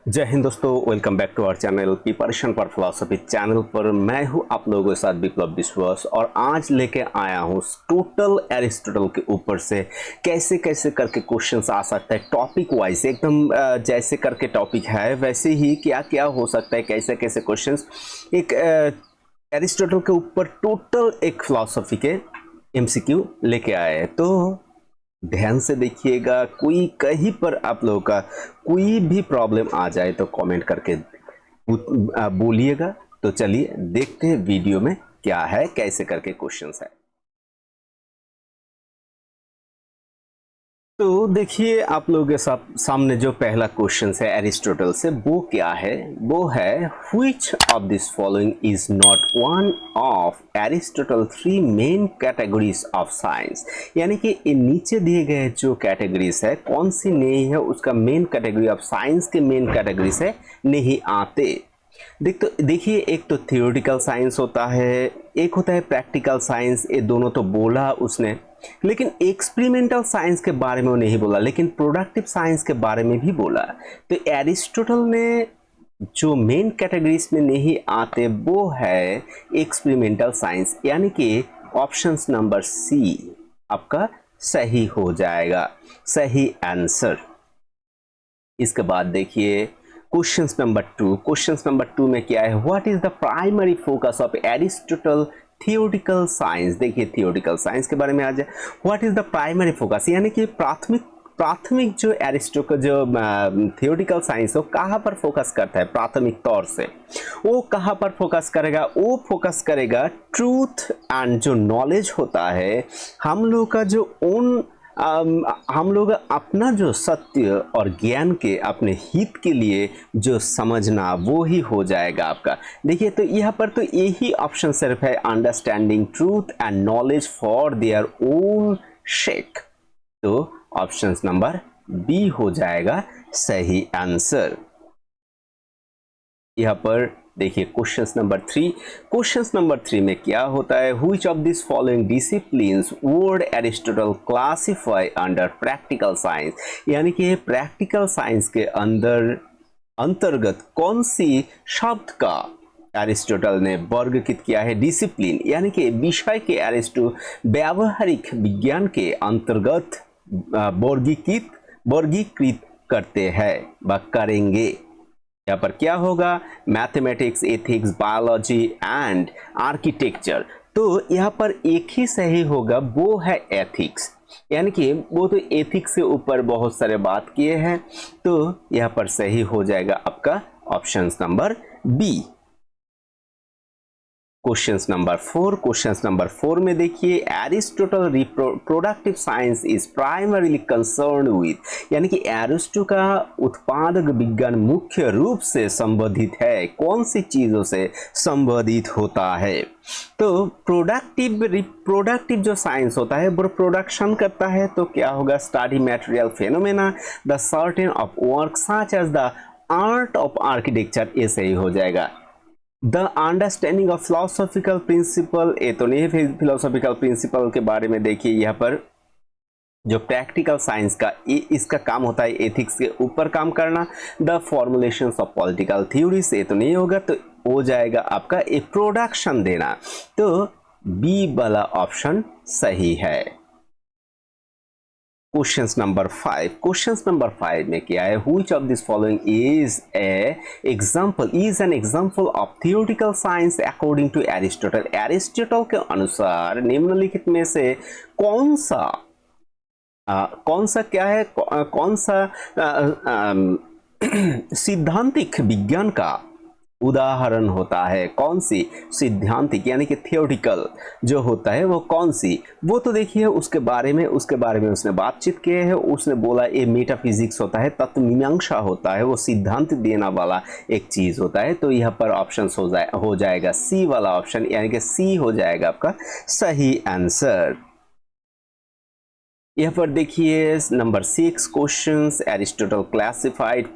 जय हिंद दोस्तों, welcome back to our channel preparation for philosophy channel पर मैं हूं आप लोगों के साथ विप्लव विश्वास। और आज लेके आया हूं टोटल एरिस्टोटल के ऊपर से कैसे कैसे करके क्वेश्चंस आ सकता है, टॉपिक वाइज एकदम जैसे करके टॉपिक है वैसे ही क्या क्या हो सकता है, कैसे कैसे क्वेश्चंस एक एरिस्टोटल के ऊपर टोटल एक फिलॉसफी के एमसीक्यू लेके आए हैं। तो ध्यान से देखिएगा, कोई कहीं पर आप लोगों का कोई भी प्रॉब्लम आ जाए तो कमेंट करके बोलिएगा। तो चलिए देखते हैं वीडियो में क्या है, कैसे करके क्वेश्चंस है। तो देखिए आप लोगों के सामने जो पहला क्वेश्चन है एरिस्टोटल से, वो क्या है, वो है which of this following is not one of Aristotle three main categories of science. यानी कि नीचे दिए गए जो कैटेगरीज है कौन सी नहीं है उसका मेन कैटेगरी ऑफ साइंस के मेन कैटेगरी से नहीं आते। देखिए एक तो थियोरेटिकल साइंस होता है, एक होता है प्रैक्टिकल साइंस। ये दोनों तो बोला उसने, लेकिन एक्सपेरिमेंटल साइंस के बारे में वो नहीं बोला, लेकिन प्रोडक्टिव साइंस के बारे में भी बोला। तो एरिस्टोटल ने जो मेन कैटेगरीज में नहीं आते वो है एक्सपेरिमेंटल साइंस, यानी कि ऑप्शंस नंबर सी आपका सही हो जाएगा, सही आंसर। इसके बाद देखिए क्वेश्चंस नंबर टू में क्या है, what is the primary focus of Aristotle theoretical science. देखिए थियोरेटिकल साइंस के बारे में आ जाए, what is the primary focus, यानी कि प्राथमिक जो एरिस्टोटल जो थियोरेटिकल साइंस हो कहाँ पर फोकस करता है, प्राथमिक तौर से वो कहाँ पर फोकस करेगा, वो फोकस करेगा ट्रूथ एंड जो नॉलेज होता है हम लोग का जो हम लोग अपना जो सत्य और ज्ञान के अपने हित के लिए जो समझना वो ही हो जाएगा आपका। देखिए तो यहाँ पर तो यही ऑप्शन सिर्फ है, understanding truth and knowledge for their own shake. तो ऑप्शन नंबर बी हो जाएगा सही आंसर। यहाँ पर देखिए क्वेश्चन नंबर थ्री में क्या होता है, which of this following disciplines would Aristotle classify under practical science. यानी कि प्रैक्टिकल साइंस के अंतर्गत कौन सी शब्द का एरिस्टोटल ने वर्गीकृत किया है, डिसिप्लिन यानी कि विषय के एरिस्टो व्यावहारिक विज्ञान के अंतर्गत वर्गीकृत करते हैं व करेंगे। यहाँ पर क्या होगा, mathematics, ethics, biology and architecture. तो यहाँ पर एक ही सही होगा, वो है एथिक्स। यानी कि वो तो एथिक्स से ऊपर बहुत सारे बात किए हैं, तो यहाँ पर सही हो जाएगा आपका option number B. Question number four में देखिए, Aristotle reproductive science is primarily concern with, यानी कि एरिस्टो का उत्पादक विज्ञान मुख्य रूप से संबंधित है, कौन सी चीजों से संबंधित होता है। तो प्रोडक्टिव जो साइंस होता है वो प्रोडक्शन करता है, तो क्या होगा, study material phenomena the certain of work such as the art of architecture, ये सही हो जाएगा। The understanding of philosophical principle, ये तो नहीं है फिलोसॉफिकल प्रिंसिपल के बारे में। देखिए यहाँ पर जो प्रैक्टिकल साइंस का इसका काम होता है एथिक्स के ऊपर काम करना। The formulations of political theories, ये तो नहीं होगा, तो हो जाएगा आपका एक प्रोडक्शन देना। तो बी वाला ऑप्शन सही है। क्वेश्चन नंबर फाइव में क्या है, which of this following is an example of theoretical science according to Aristotle. Aristotle के अनुसार निम्नलिखित में से कौन सा क्या है, कौन सा सिद्धांतिक विज्ञान का उदाहरण होता है, कौन सी सिद्धांतिक यानी कि थियोरेटिकल जो होता है वो कौन सी। वो तो देखिए उसके बारे में उसने बातचीत किए है, उसने बोला ये मेटाफिजिक्स होता है, तत्व मीमांसा होता है, वो सिद्धांत देना वाला एक चीज होता है। तो यहाँ पर ऑप्शन हो जाएगा सी वाला ऑप्शन, यानी कि सी हो जाएगा आपका सही आंसर। यहाँ पर देखिए number 6 questions, Aristotle classified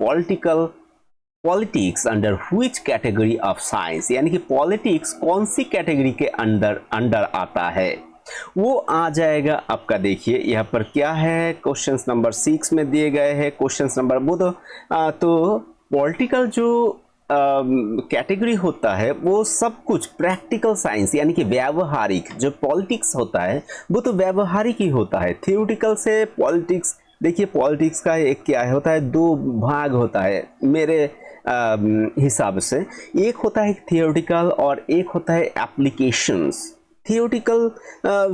politics under which category of science, यानी कि पॉलिटिक्स कौन सी कैटेगरी के अंडर आता है, वो आ जाएगा आपका। देखिए यहाँ पर क्या है, क्वेश्चंस नंबर 6 में दिए गए हैं क्वेश्चंस नंबर वो तो पॉलिटिकल जो कैटेगरी होता है वो सब कुछ प्रैक्टिकल साइंस यानी कि व्यावहारिक, जो पॉलिटिक्स होता है वो तो व्यावहारिक ही होता है। थियोरिटिकल से पॉलिटिक्स, देखिए पॉलिटिक्स का एक क्या है होता है, दो भाग होता है मेरे हिसाब से। एक होता है थियोरिटिकल और एक होता है एप्लीकेशंस। थियोरिटिकल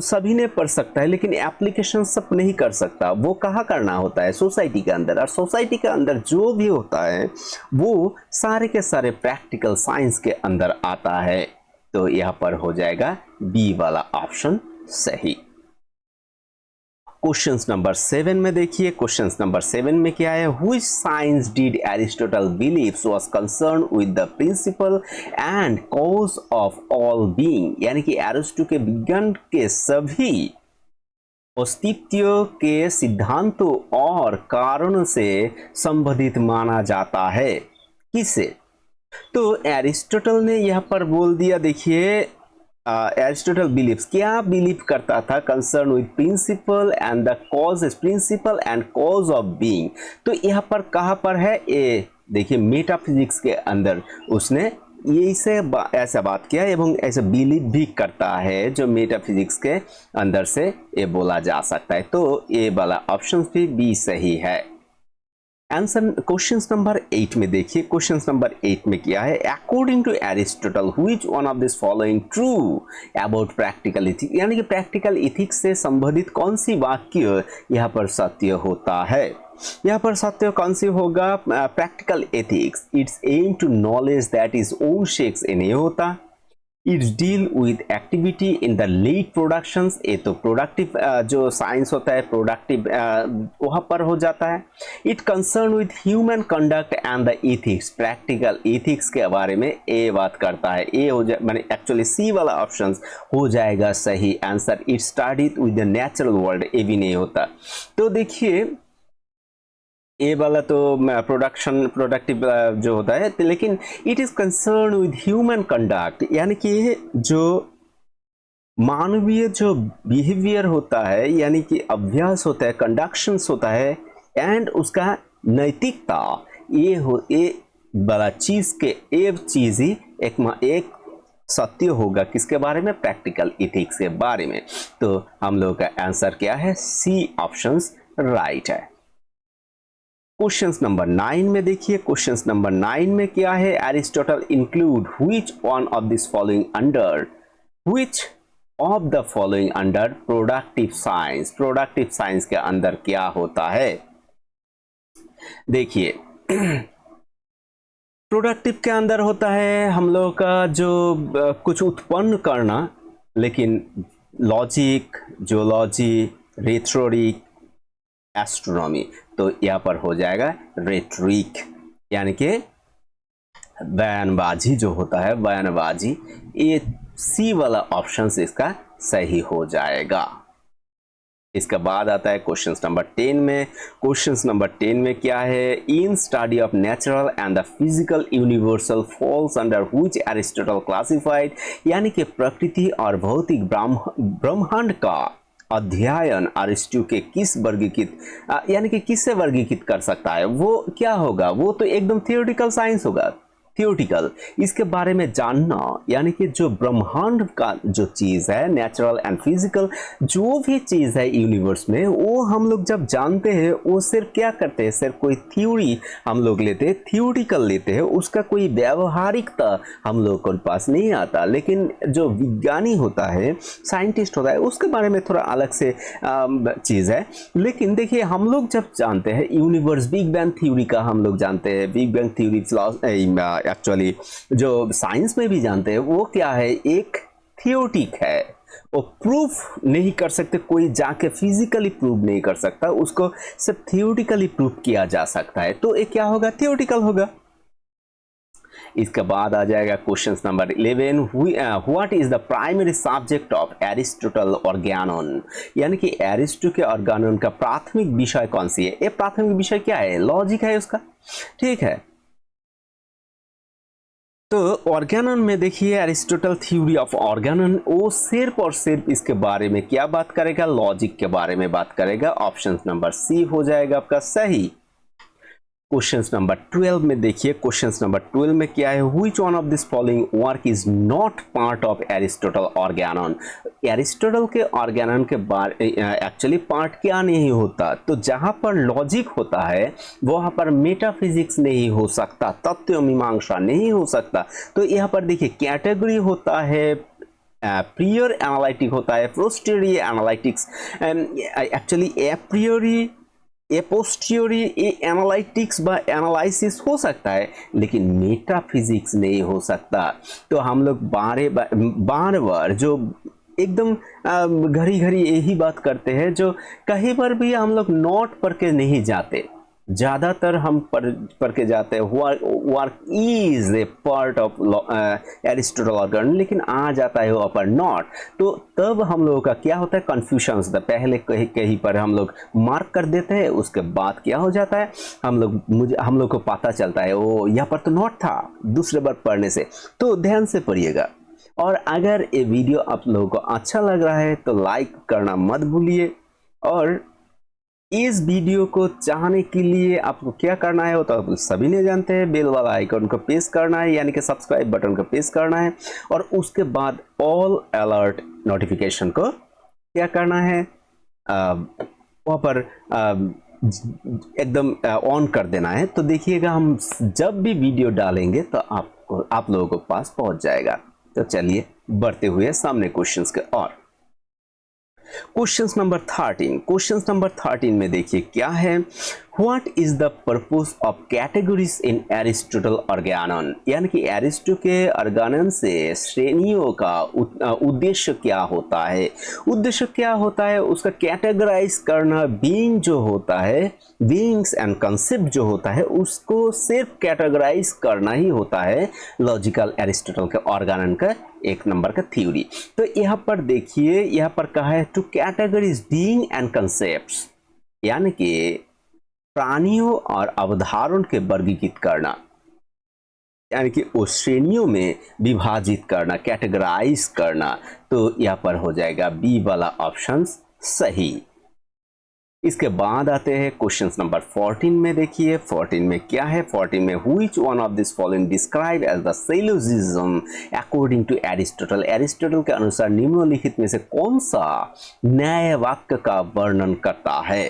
सभी ने पढ़ सकता है लेकिन एप्लीकेशन सब नहीं कर सकता। वो कहाँ करना होता है, सोसाइटी के अंदर। और सोसाइटी के अंदर जो भी होता है वो सारे के सारे प्रैक्टिकल साइंस के अंदर आता है। तो यहाँ पर हो जाएगा बी वाला ऑप्शन सही। क्वेश्चन नंबर 7 में देखिए, क्वेश्चन नंबर 7 में क्या है, which science did Aristotle believes was concern with the principle and cause of all being, यानी कि एरिस्टो के विज्ञान के सभी अस्तित्व के सिद्धांतों और कारणों से संबंधित माना जाता है। किसे? तो एरिस्टोटल ने यहाँ पर बोल दिया, देखिए एरिस्टोटल बिलीव्स, क्या बिलीव करता था, concern with principle and the cause, principle and cause of being. तो यहाँ पर कहाँ पर है, ए देखिए मेटाफिजिक्स के अंदर उसने ये से ऐसा बात किया एवं ऐसा बिलीव भी करता है जो मेटाफिजिक्स के अंदर से ये बोला जा सकता है। तो ये वाला ऑप्शन भी बी सही है। आंसर क्वेश्चन नंबर 8 में देखिए, क्वेश्चन नंबर 8 में क्या है, according to Aristotle which one of this following true about practical ethics, यानी कि प्रैक्टिकल इथिक्स से संबंधित कौन सी वाक्य यहाँ पर सत्य होता है। यहाँ पर सत्य कौन सी होगा, practical ethics it's aim to knowledge that is own sakes in, ये होता it's deal with activity in the late productions, ये तो प्रोडक्टिव जो साइंस होता है प्रोडक्टिव वहाँ पर हो जाता है। It concern with human conduct and the ethics, practical ethics के बारे में ये बात करता है। ये हो जाए मैंने एक्चुअली सी वाला ऑप्शन हो जाएगा सही answer. It started with the natural world, ये भी नहीं होता। तो देखिए ए वाला तो प्रोडक्टिव जो होता है, लेकिन it is concern with human conduct, यानी कि जो मानवीय जो बिहेवियर होता है यानी कि अभ्यास होता है, कंडक्शंस होता है एंड उसका नैतिकता, ये वाला चीज के एक चीज ही एक सत्य होगा किसके बारे में, प्रैक्टिकल इथिक्स के बारे में। तो हम लोग का आंसर क्या है, सी ऑप्शन राइट है। क्वेश्चन नंबर 9 में देखिए, क्वेश्चन नंबर 9 में क्या है, Aristotle include which one of this following under, which of the following under productive science, productive science के अंदर क्या होता है। देखिए प्रोडक्टिव के अंदर होता है हम लोग का जो कुछ उत्पन्न करना, लेकिन लॉजिक, जियोलॉजी, रेथोरिक, एस्ट्रोनॉमी, तो यहाँ पर हो जाएगा रेटरिक, यानी कि बयानबाजी जो होता है, बयानबाजी। ये सी वाला ऑप्शन इसका सही हो जाएगा। इसके बाद आता है क्वेश्चन नंबर 10 में, क्वेश्चन नंबर 10 में क्या है, in study of natural and the physical universal falls under which Aristotle classified, यानी कि प्रकृति और भौतिक ब्रह्मांड का अध्ययन अरिस्टो के किस वर्गीकृत यानी कि किससे वर्गीकृत कर सकता है, वो क्या होगा, वो तो एकदम थियोरेटिकल साइंस होगा। थियोरेटिकल इसके बारे में जानना, यानी कि जो ब्रह्मांड का जो चीज़ है, नेचुरल एंड फिजिकल जो भी चीज़ है यूनिवर्स में, वो हम लोग जब जानते हैं वो सिर्फ क्या करते हैं, सिर्फ कोई थ्योरी हम लोग लेते हैं, थियोरेटिकल लेते हैं, उसका कोई व्यावहारिकता हम लोग के पास नहीं आता। लेकिन जो विज्ञानी होता है, साइंटिस्ट होता है, उसके बारे में थोड़ा अलग से चीज़ है। लेकिन देखिए हम लोग जब जानते हैं यूनिवर्स, बिग बैंग थ्योरी का हम लोग जानते हैं, बिग बैंग थ्योरी एक्चुअली जो साइंस में भी जानते हैं, वो क्या है, एक थियोरेटिक है, वो प्रूफ नहीं कर सकते, कोई जाके फिजिकली प्रूव नहीं कर सकता, उसको सिर्फ थियोरेटिकली प्रूव किया जा सकता है। तो ये क्या होगा, थियोरेटिकल होगा। इसके बाद आ जाएगा question number 11, what is the primary subject of Aristotle Organon, यानी कि एरिस्टो के ऑर्गेनोन का प्राथमिक विषय कौन सी है। ये प्राथमिक विषय क्या है, लॉजिक है उसका, ठीक है। तो ऑर्गेनन में देखिए एरिस्टोटल थ्योरी ऑफ ऑर्गेनन, वो सिर्फ और सिर्फ इसके बारे में क्या बात करेगा, लॉजिक के बारे में बात करेगा। ऑप्शन नंबर सी हो जाएगा आपका सही। क्वेश्चन नंबर 12 में देखिए, क्वेश्चन नंबर 12 में क्या है, which one of this following work is not part of Aristotle Organon. Aristotle के ऑर्गेनन के बारे एक्चुअली पार्ट क्या नहीं होता, तो जहां पर लॉजिक होता है वहां पर मेटाफिजिक्स नहीं हो सकता, तत्व मीमांसा नहीं हो सकता। तो यहाँ पर देखिए कैटेगरी होता है, प्रियर एनालिटिक होता है, पोस्टीरियर एनालिटिक्स, एक्चुअली एप्रियोरी एपोस्टियोरी एनालिटिक्स व एनालिसिस हो सकता है, लेकिन मेटाफिजिक्स नहीं हो सकता। तो हम लोग बार बार जो एकदम घड़ी घड़ी यही बात करते हैं, जो कहीं पर भी हम लोग नोट पढ़ के नहीं जाते, ज़्यादातर हम पढ़ के जाते हैं work is a part of Aristotle organ, लेकिन आ जाता है वहाँ पर नॉट। तो तब हम लोगों का क्या होता है, कन्फ्यूजन होता है। पहले कहीं पर हम लोग मार्क कर देते हैं, उसके बाद क्या हो जाता है, हम लोग को पता चलता है वो यहाँ पर तो नॉट था दूसरे बार पढ़ने से। तो ध्यान से पढ़िएगा, और अगर ये वीडियो आप लोगों को अच्छा लग रहा है तो लाइक करना मत भूलिए, और इस वीडियो को चाहने के लिए आपको क्या करना है वो तो आप सभी ने जानते हैं, बेल वाला आइकन को प्रेस करना है, यानी कि सब्सक्राइब बटन को प्रेस करना है, और उसके बाद ऑल अलर्ट नोटिफिकेशन को क्या करना है, वहाँ पर एकदम ऑन कर देना है। तो देखिएगा हम जब भी वीडियो डालेंगे तो आप लोगों को पास पहुंच जाएगा। तो चलिए बढ़ते हुए सामने क्वेश्चंस के और क्वेश्चन नंबर 13। क्वेश्चन नंबर 13 में देखिए क्या है, what is the purpose of categories in Aristotle Organon, यानी कि एरिस्टो के ऑर्गेनन से श्रेणियों का उद्देश्य क्या होता है। उद्देश्य क्या होता है, उसका कैटेगराइज करना। बीइंग जो होता है, बीइंग्स एंड कंसेप्ट जो होता है, उसको सिर्फ कैटेगराइज करना ही होता है लॉजिकल एरिस्टोटल के ऑर्गेनन का एक नंबर का थ्योरी। तो यहाँ पर देखिए, यहाँ पर कहा है two categories being and concepts, यानी कि प्राणियों और अवधारण के वर्गीकृत करना, यानी कि उस श्रेणियों में विभाजित करना, कैटेगराइज करना। तो यहाँ पर हो जाएगा बी वाला ऑप्शन सही। इसके बाद आते हैं क्वेश्चन नंबर 14 में। देखिए 14 में क्या है, 14 में which one of this following describe as the syllogism according to Aristotle. Aristotle के अनुसार निम्नलिखित में से कौन सा न्याय वाक्य का वर्णन करता है।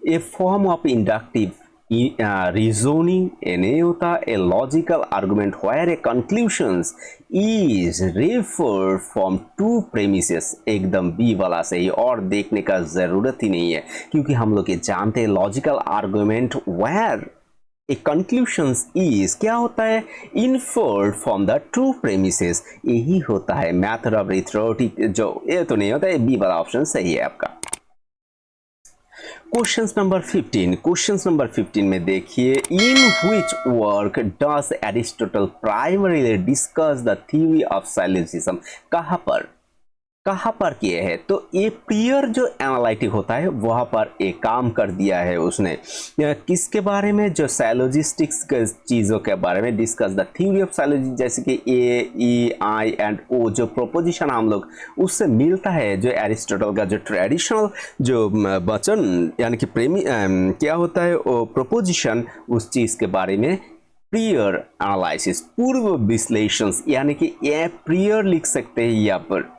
ए फॉर्म ऑफ इंडक्टिव reasoning, यानी होता a logical argument where a conclusions is referred from two premises। एकदम बी वाला सही, और देखने का जरूरत ही नहीं है, क्योंकि हम लोग ये जानते हैं logical argument where a conclusions is क्या होता है, inferred from the two premises। यही होता है मेथड ऑफ रिथोरिक, जो ये तो नहीं होता है। बी वाला ऑप्शन सही है आपका। Question number 15। क्वेश्चन नंबर 15 में देखिए, in which work does Aristotle primarily discuss the theory of syllogism. कहाँ पर किए हैं, तो ये प्रियर जो एनालिटिक होता है वहाँ पर एक काम कर दिया है उसने, किसके बारे में, जो साइलोजिस्टिक्स के चीज़ों के बारे में, डिस्कस द थ्योरी ऑफ साइलोजी, जैसे कि ए, ई, आई एंड ओ जो प्रोपोजिशन हम लोग उससे मिलता है, जो एरिस्टोटल का जो ट्रेडिशनल जो वचन, यानी कि क्या होता है वो प्रोपोजिशन, उस चीज़ के बारे में प्रियर एनालिसिस, पूर्व विश्लेषण, यानी कि ये प्रियर लिख सकते हैं यहाँ पर,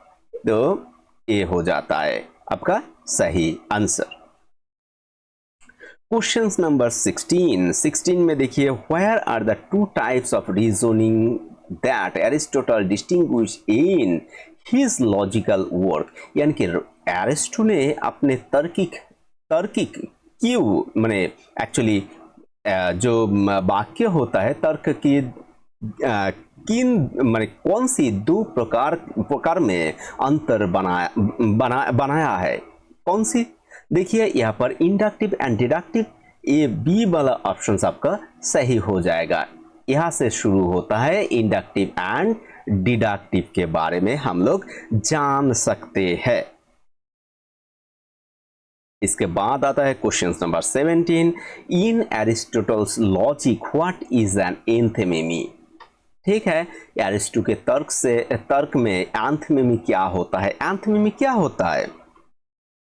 तो ये हो जाता है आपका सही आंसर। क्वेश्चन नंबर 16 में देखिए, where are the two types of reasoning that Aristotle distinguish in his logical work. यानी कि एरिस्टो ने अपने तार्किक क्यों माने एक्चुअली जो वाक्य होता है तर्क की किन माने कौन सी दो प्रकार में अंतर बनाया है, कौन सी। देखिए यहाँ पर इंडक्टिव एंड डिडक्टिव, ये बी वाला ऑप्शन आपका सही हो जाएगा। यहाँ से शुरू होता है इंडक्टिव एंड डिडक्टिव के बारे में हम लोग जान सकते हैं। इसके बाद आता है question number 17। In Aristotle's logic what is an enthymeme. ठीक है, एरिस्टो के तर्क में एंथेमेमी क्या होता है। एंथेमेमी क्या होता है,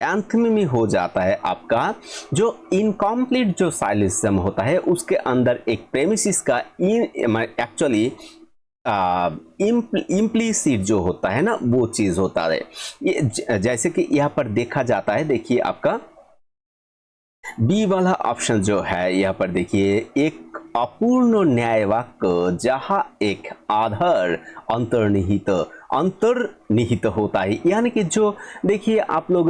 एंथोनिमी हो जाता है आपका जो इनकम्प्लीट जो साइलिज्म होता है उसके अंदर एक प्रेमिसिस का एक्चुअली इम्प्लीसिट जो होता है ना वो चीज होता है। ये जैसे कि यहाँ पर देखा जाता है, देखिए आपका बी वाला ऑप्शन जो है यहाँ पर देखिए, एक अपूर्ण न्याय वाक्य जहां एक आधार अंतर्निहित होता है, यानी कि जो देखिए आप लोग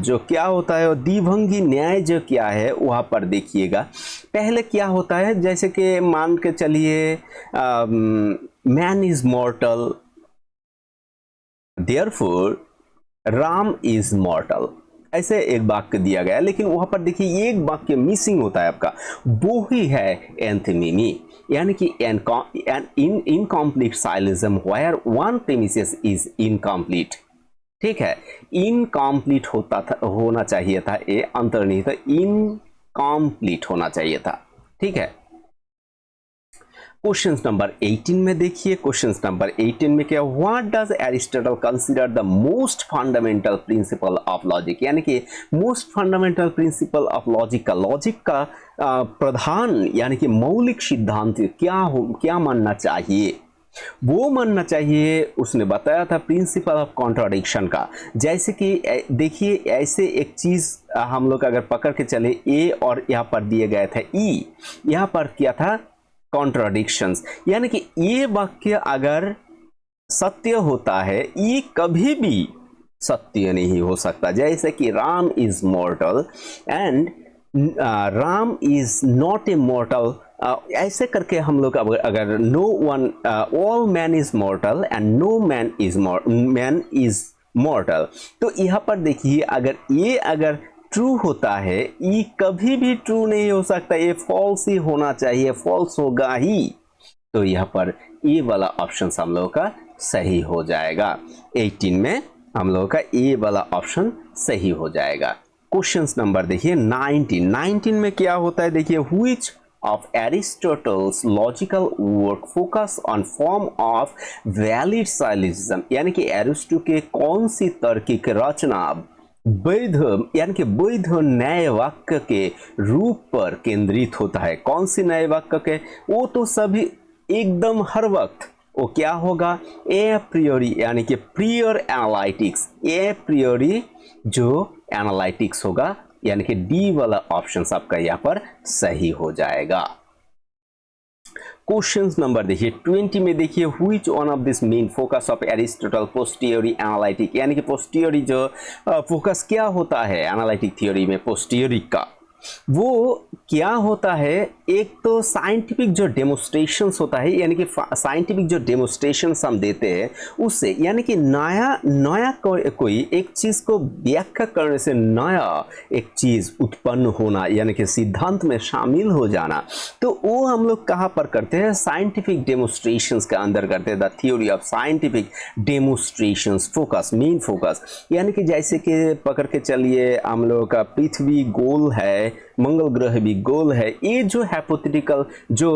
जो क्या होता है द्विभंगी न्याय जो क्या है वहां पर देखिएगा। पहले क्या होता है, जैसे कि मान के चलिए man is मॉर्टल therefore Ram is मॉर्टल, ऐसे एक वाक्य दिया गया है, लेकिन वहां पर देखिए एक वाक्य मिसिंग होता है आपका, वो ही है एंथोनिमी, यानी कि incomplete syllogism where one premises is incomplete. ठीक है, इनकम्प्लीट होना चाहिए था, ये अंतर्निहित इनकम्प्लीट होना चाहिए था। ठीक है, क्वेश्चन नंबर 18 में देखिए, क्वेश्चन नंबर 18 में क्या, what does Aristotle consider the most fundamental principle of logic, यानी कि most fundamental principle of logic का प्रधान यानी कि मौलिक सिद्धांत क्या मानना चाहिए, वो मानना चाहिए। उसने बताया था प्रिंसिपल ऑफ कॉन्ट्राडिक्शन का। जैसे कि देखिए ऐसे एक चीज हम लोग अगर पकड़ के चले, ए और यहाँ पर दिए गए थे ई, यहाँ पर क्या था कॉन्ट्राडिक्शंस, यानी कि ये वाक्य अगर सत्य होता है ये कभी भी सत्य नहीं हो सकता। जैसे कि Ram is mortal and Ram is not a mortal, ऐसे करके हम लोग अगर no one all man is mortal and no man is mortal, तो यहाँ पर देखिए अगर ट्रू होता है, ये कभी भी ट्रू नहीं हो सकता, ये फॉल्स ही होना चाहिए, फॉल्स होगा ही। तो यहाँ पर ए वाला ऑप्शन हम लोगों का सही हो जाएगा। 18 में हम लोगों का ए वाला ऑप्शन सही हो जाएगा। क्वेश्चन नंबर देखिए 19 में क्या होता है, देखिए which of Aristotle's logical work focus on form of valid syllogism, यानी कि एरिस्टो के कौन सी तार्किक रचना वैध यानी कि वैध न्याय वाक्य के रूप पर केंद्रित होता है। कौन सी न्याय वाक्य के, वो तो सभी एकदम हर वक्त वो क्या होगा, ए प्रियोरी यानी कि प्रियर एनालिटिक्स, ए प्रियोरी जो एनालिटिक्स होगा, यानी कि डी वाला ऑप्शन आपका यहाँ पर सही हो जाएगा। क्वेश्चन नंबर देखिए 20 में देखिए which one of this main focus of Aristotle posteriori analytic, यानी कि पोस्टियोरी जो फोकस क्या होता है एनालिटिक थियोरी में पोस्टियोरी का, वो क्या होता है, एक तो साइंटिफिक जो डेमोस्ट्रेशंस होता है, यानी कि साइंटिफिक जो डेमोस्ट्रेशंस हम देते हैं उससे, यानी कि नया कोई एक चीज को व्याख्या करने से नया एक चीज उत्पन्न होना, यानी कि सिद्धांत में शामिल हो जाना, तो वो हम लोग कहाँ पर करते हैं, साइंटिफिक डेमोस्ट्रेशंस के अंदर करते हैं। The theory of scientific demonstrations focus, main focus, यानी कि जैसे कि पकड़ के चलिए हम लोगों का पृथ्वी गोल है, मंगल ग्रह भी गोल है, ये जो हाइपोथेटिकल जो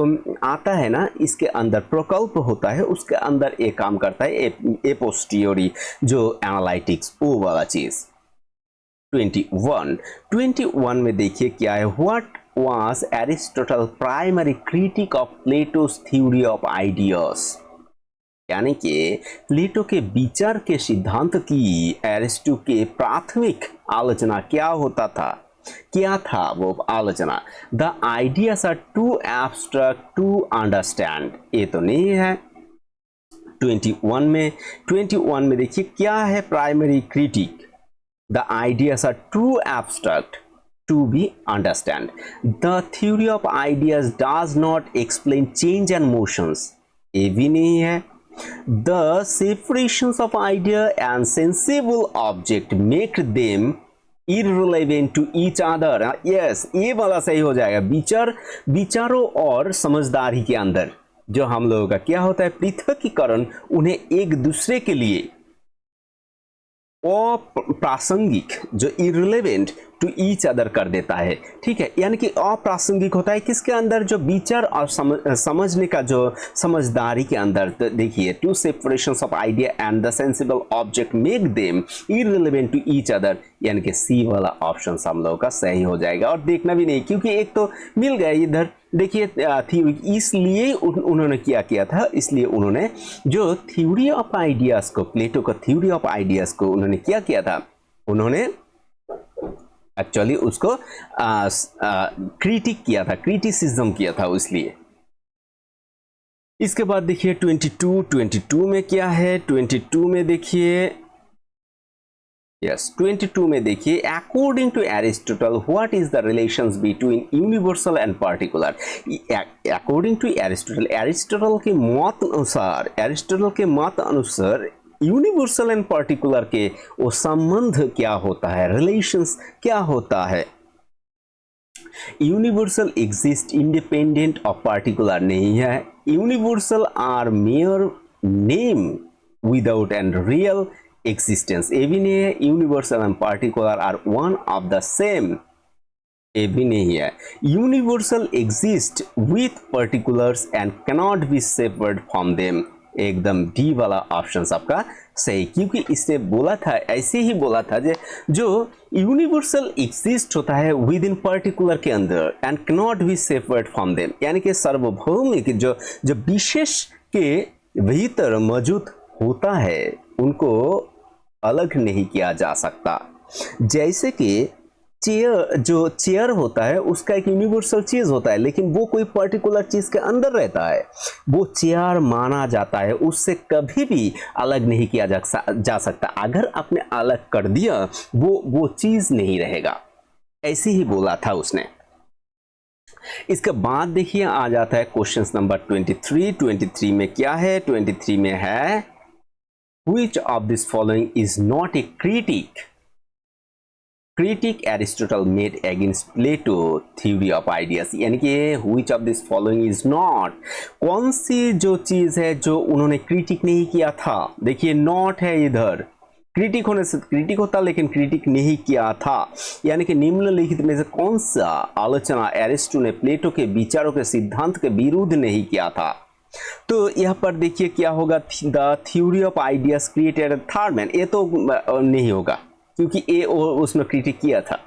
आता है ना, इसके अंदर प्रकल्प होता है, उसके अंदर एक काम करता है ए पोस्टियोरी जो एनालिटिक्स वो वाला चीज। 21 में देखिए क्या है, what was Aristotle primary critic of plateaus theory of ideas, यानी कि प्लेटो के विचार के सिद्धांत की एरिस्टो के प्राथमिक आलोचना क्या था वो आलोचना। The ideas are too abstract to understand, ये तो नहीं है। 21 में देखिए क्या है primary critic, the ideas are too abstract to be understand, the theory of ideas does not explain change and motions, ये भी नहीं है। The separations of idea and sensible object make them irrelevant to each other, yes, ये वाला सही हो जाएगा। विचारों और समझदारी के अंदर जो हम लोगों का क्या होता है पृथकीकरण, उन्हें एक दूसरे के लिए अप्रासंगिक जो irrelevant टू ईच अदर कर देता है, ठीक है, यानी कि अप्रासंगिक होता है किसके अंदर, जो विचार और समझने का जो समझदारी के अंदर। तो देखिए, to separations of idea and the sensible object make them irrelevant to each other, यानी कि सी वाला ऑप्शन हम लोगों का सही हो जाएगा। और देखना भी नहीं, क्योंकि एक तो मिल गया इधर। देखिए थ्योरी, इसलिए उन्होंने क्या किया था, इसलिए उन्होंने जो थ्योरी ऑफ आइडियाज को, प्लेटो का थ्योरी ऑफ आइडियाज को उन्होंने क्या किया था, उन्होंने एक्चुअली उसको क्रिटिक किया था, क्रिटिसिज्म किया था, इसलिए। इसके बाद देखिए 22 में क्या है, 22 में देखिए, यस 22 में देखिए, according to Aristotle what is the relations between universal and particular. According to Aristotle, Aristotle के मत अनुसार यूनिवर्सल एंड पार्टिकुलर के वो संबंध क्या होता है, रिलेशंस क्या होता है। Universal exist independent of particular नहीं है। Universal are mere name without and real existence, ये भी नहीं है। Universal and particular are one of the same, ये भी नहीं है। Universal exist with particulars and cannot be separate from them, एकदम डी वाला ऑप्शन आपका सही, क्योंकि इससे बोला था, ऐसे ही बोला था जो यूनिवर्सल एग्जिस्ट होता है विद इन पर्टिकुलर के अंदर and cannot be separate from them, यानी कि सार्वभौमिक जो विशेष के भीतर मौजूद होता है उनको अलग नहीं किया जा सकता। जैसे कि चेयर होता है, उसका एक यूनिवर्सल चीज होता है, लेकिन वो कोई पर्टिकुलर चीज के अंदर रहता है, वो चेयर माना जाता है, उससे कभी भी अलग नहीं किया जा सकता। अगर आपने अलग कर दिया वो चीज नहीं रहेगा, ऐसे ही बोला था उसने। इसके बाद देखिए आ जाता है क्वेश्चन नंबर 23 में क्या है, 23 में है which of this following is not a critic Aristotle made against Plato theory of ideas, यानी कि which of this following is not, कौन सी जो चीज है जो उन्होंने क्रिटिक नहीं किया था। देखिए नॉट है इधर, क्रिटिक होने से क्रिटिक होता लेकिन क्रिटिक नहीं किया था, यानी कि निम्नलिखित में से कौन सा आलोचना एरिस्टो ने प्लेटो के विचारों के सिद्धांत के विरुद्ध नहीं किया था। तो यहाँ पर देखिए क्या होगा, the theory of ideas created third man, ये तो नहीं होगा क्योंकि ये उसने क्रिटिक किया था।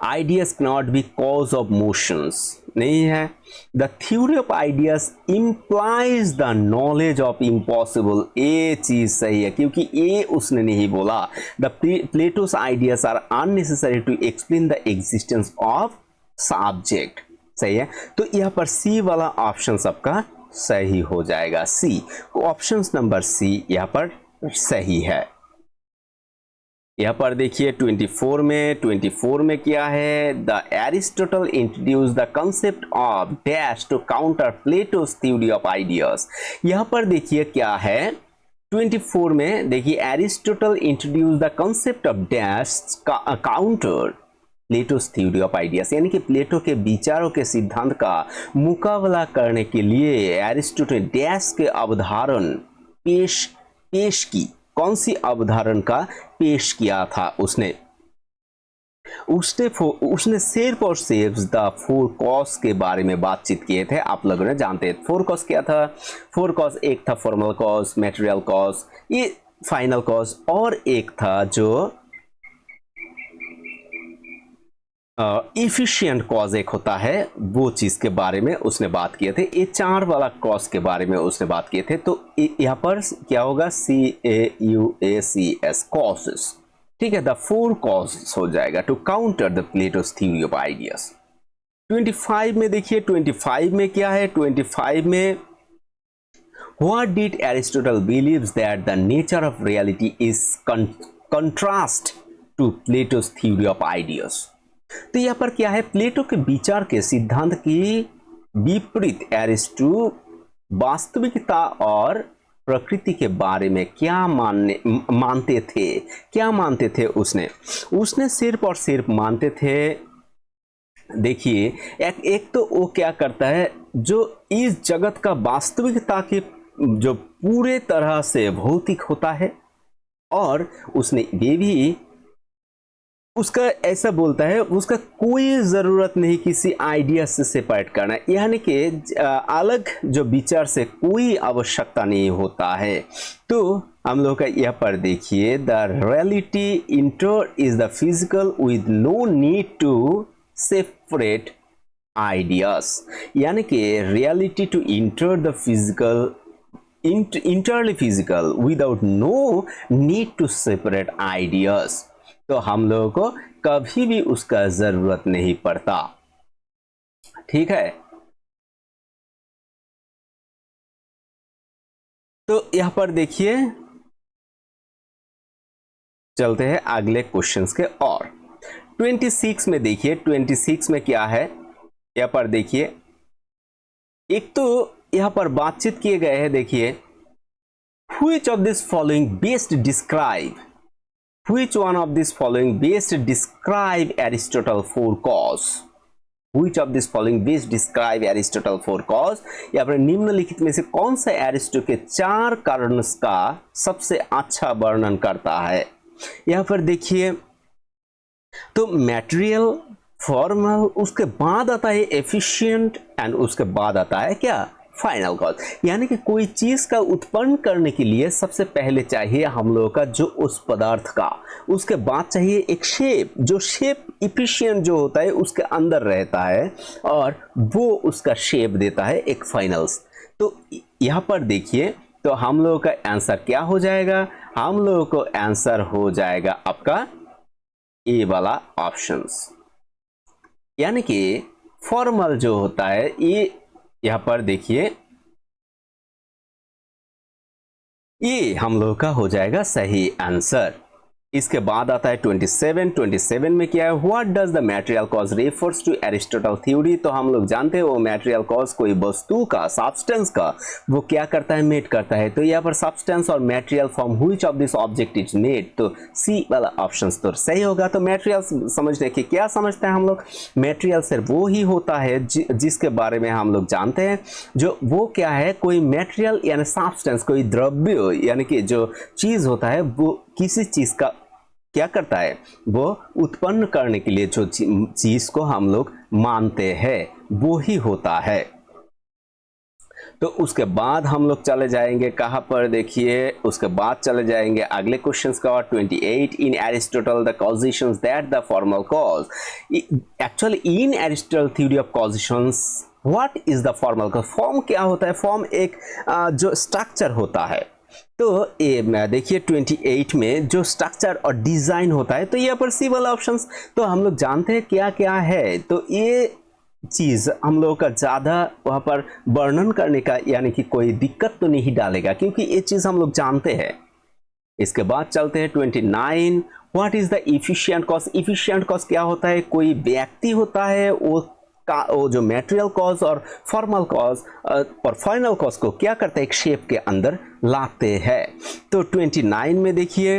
Ideas cannot be cause of motions नहीं है। The theory of ideas implies the knowledge of impossible, ये चीज सही है क्योंकि ये उसने नहीं बोला। The Plato's ideas are unnecessary to explain the existence of subject, सही है। तो यहाँ पर सी वाला ऑप्शन सबका सही हो जाएगा, सी ऑप्शन नंबर सी यहाँ पर सही है। यहाँ पर देखिए 24 में क्या है, the Aristotle introduce the concept of dash to counter Plato's theory of ideas. यहाँ पर देखिए क्या है 24 में, देखिए Aristotle introduce the concept of dash counter Plato's theory of ideas, यानी कि प्लेटो के विचारों के सिद्धांत का मुकाबला करने के लिए एरिस्टोटल ने डैश के अवधारण पेश की। कौन सी अवधारण का पेश किया था उसने सिर्फ और सिर्फ द फोर कॉज के बारे में बातचीत किए थे। आप लोगों ने जानते हैं फोर कॉज क्या था। फोर कॉज, एक था फॉर्मल कॉज, मटेरियल कॉज, ये फाइनल कॉज, और एक था जो इफिशिएंट कॉज एक होता है, वो चीज के बारे में उसने बात किए थे। ये चार वाला कॉज के बारे में उसने बात किए थे। तो यहाँ पर क्या होगा, CAUSES कॉजेस, ठीक है। द फोर कॉजेस हो जाएगा to counter the Plato's theory of ideas. 25 में देखिए 25 में क्या है, 25 में what did Aristotle believes that the nature of reality is contrast to Plato's theory of ideas. तो यहाँ पर क्या है, प्लेटो के विचार के सिद्धांत की विपरीत एरिस्टो वास्तविकता और प्रकृति के बारे में क्या मानते थे उसने सिर्फ और सिर्फ मानते थे। देखिए एक तो वो क्या करता है, जो इस जगत का वास्तविकता के जो पूरे तरह से भौतिक होता है, और उसने ये भी उसका ऐसा बोलता है उसका कोई ज़रूरत नहीं किसी आइडिया से सेपरेट करना, यानी कि अलग जो विचार से कोई आवश्यकता नहीं होता है। तो हम लोग का यहाँ पर देखिए, the reality enter is the physical with no need to separate ideas, यानी कि reality to enter the physical entirely physical without no need to separate ideas. तो हम लोगों को कभी भी उसका जरूरत नहीं पड़ता। ठीक है, तो यहां पर देखिए, चलते हैं अगले क्वेश्चंस के। और 26 में देखिए, 26 में क्या है यहां पर देखिए, एक तो यहां पर बातचीत किए गए हैं। देखिए, which of this following best describe, Which one of these following best describe Aristotle four cause? Which of these following best describe Aristotle four cause? यहाँ पर निम्नलिखित में से कौन सा एरिस्टो के 4 कारण का सबसे अच्छा वर्णन करता है? यहाँ पर देखिए, तो मैटेरियल, फॉर्मल, उसके बाद आता है एफिशिएंट, एंड उसके बाद आता है क्या, फाइनल कॉज। यानी कि कोई चीज का उत्पन्न करने के लिए सबसे पहले चाहिए हम लोगों का जो उस पदार्थ का, उसके बाद चाहिए एक शेप, जो शेप इफिशिएंट जो होता है उसके अंदर रहता है और वो उसका शेप देता है एक फाइनल्स। तो यहां पर देखिए, तो हम लोगों का आंसर क्या हो जाएगा, हम लोगों को आंसर हो जाएगा आपका ए वाला ऑप्शंस, यानी कि फॉर्मल जो होता है ये, यहां पर देखिए ये हम लोग का हो जाएगा सही आंसर। इसके बाद आता है 27 में क्या है, what does the material cause refers to Aristotle theory. तो हम लोग जानते हैं वो मटेरियल कॉज कोई वस्तु का, सब्सटेंस का, वो क्या करता है, मेड करता है। तो यहाँ पर सब्सटेंस और material from which of this object is made, तो सी वाला ऑप्शन तो सही होगा। तो मटेरियल समझने के क्या समझते हैं हम लोग, मटेरियल सिर्फ वो ही होता है जिसके बारे में हम लोग जानते हैं, जो वो क्या है, कोई मटेरियल यानी सब्सटेंस, कोई द्रव्य यानी कि जो चीज होता है वो किसी चीज का क्या करता है, वो उत्पन्न करने के लिए जो चीज को हम लोग मानते हैं वो ही होता है। तो उसके बाद हम लोग चले जाएंगे कहां पर, देखिए उसके बाद चले जाएंगे अगले क्वेश्चंस का। 28 in Aristotle the causations that the formal cause, actually in Aristotle theory of causations what is the formal cause. Form क्या होता है, फॉर्म एक जो स्ट्रक्चर होता है। तो ये देखिए 28 में जो स्ट्रक्चर और डिजाइन होता है, तो यहाँ पर सी वाला ऑप्शंस तो हम लोग जानते हैं क्या क्या है। तो ये चीज हम लोगों का ज्यादा वहां पर वर्णन करने का यानी कि कोई दिक्कत तो नहीं डालेगा, क्योंकि ये चीज हम लोग जानते हैं। इसके बाद चलते हैं 29, what is the efficient cause. Efficient cause क्या होता है, कोई व्यक्ति होता है वो जो मटेरियल कॉज और फॉर्मल कॉज और फाइनल कॉज को क्या करता है, एक शेप के अंदर लाते हैं। तो 29 में देखिए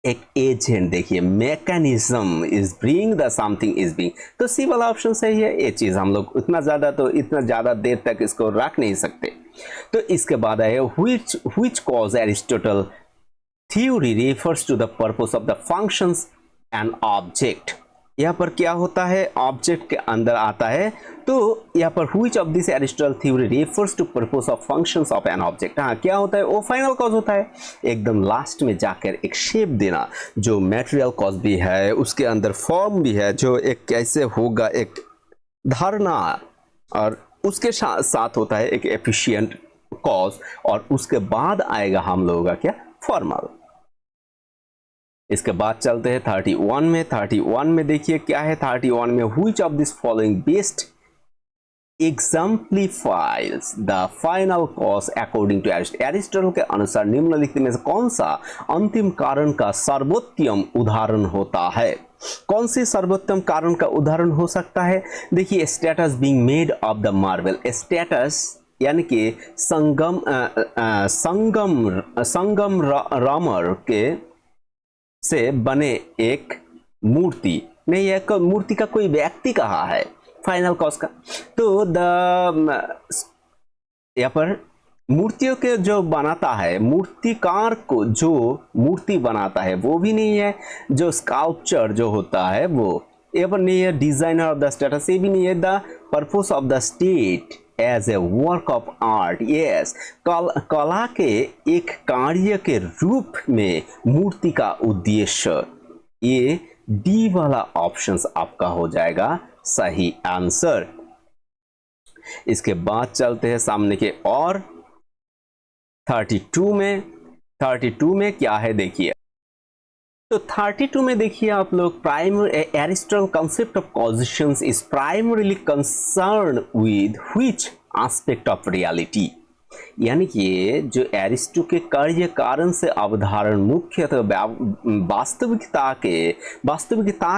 एक एजेंट, देखिए mechanism is bring the something is being, तो सी वाला ऑप्शन सही है। ये चीज हम लोग इतना ज्यादा देर तक इसको रख नहीं सकते। तो इसके बाद है which cause Aristotle theory refers to the purpose of the functions and object. यहाँ पर क्या होता है, ऑब्जेक्ट के अंदर आता है। तो यहाँ पर which of this Aristotle theory refers to purpose of functions of an object. हाँ, क्या होता है, वो फाइनल कॉज होता है, एकदम लास्ट में जाकर एक शेप देना। जो मटेरियल कॉज भी है उसके अंदर फॉर्म भी है, जो एक कैसे होगा, एक धारणा, और उसके साथ होता है एक एफिशिएंट कॉज, और उसके बाद आएगा हम लोगों का क्या, फॉर्मल। इसके बाद चलते हैं 31 में। 31 में देखिए क्या है, 31 में which of this following best exemplifies the final cause according to Aristotle. Aristotle के अनुसार निम्नलिखित में से कौन सा अंतिम कारण का सर्वोत्तम उदाहरण होता है। कौन सी सर्वोत्तम कारण का उदाहरण हो सकता है, देखिए status being made of the marble. Status यानी कि संगम रामर के से बने एक मूर्ति, नहीं एक मूर्ति का कोई व्यक्ति कहा है फाइनल कॉज का। तो यहाँ पर मूर्तियों के जो बनाता है, मूर्तिकार को जो मूर्ति बनाता है वो भी नहीं है, जो स्काल्पचर जो होता है वो ये पर नहीं है, डिजाइनर ऑफ द स्टेटस ये भी नहीं है, the purpose of the state as a work of art, yes कला के एक कार्य के रूप में मूर्ति का उद्देश्य, ये डी वाला ऑप्शंस आपका हो जाएगा सही आंसर। इसके बाद चलते हैं सामने के और 32 में क्या है देखिए। तो 32 में देखिए आप लोग, primary Aristotle concept of causations is primarily concern with which aspect of reality, यानी कि जो एरिस्टो के कार्य कारण से अवधारण मुख्यतः वास्तविकता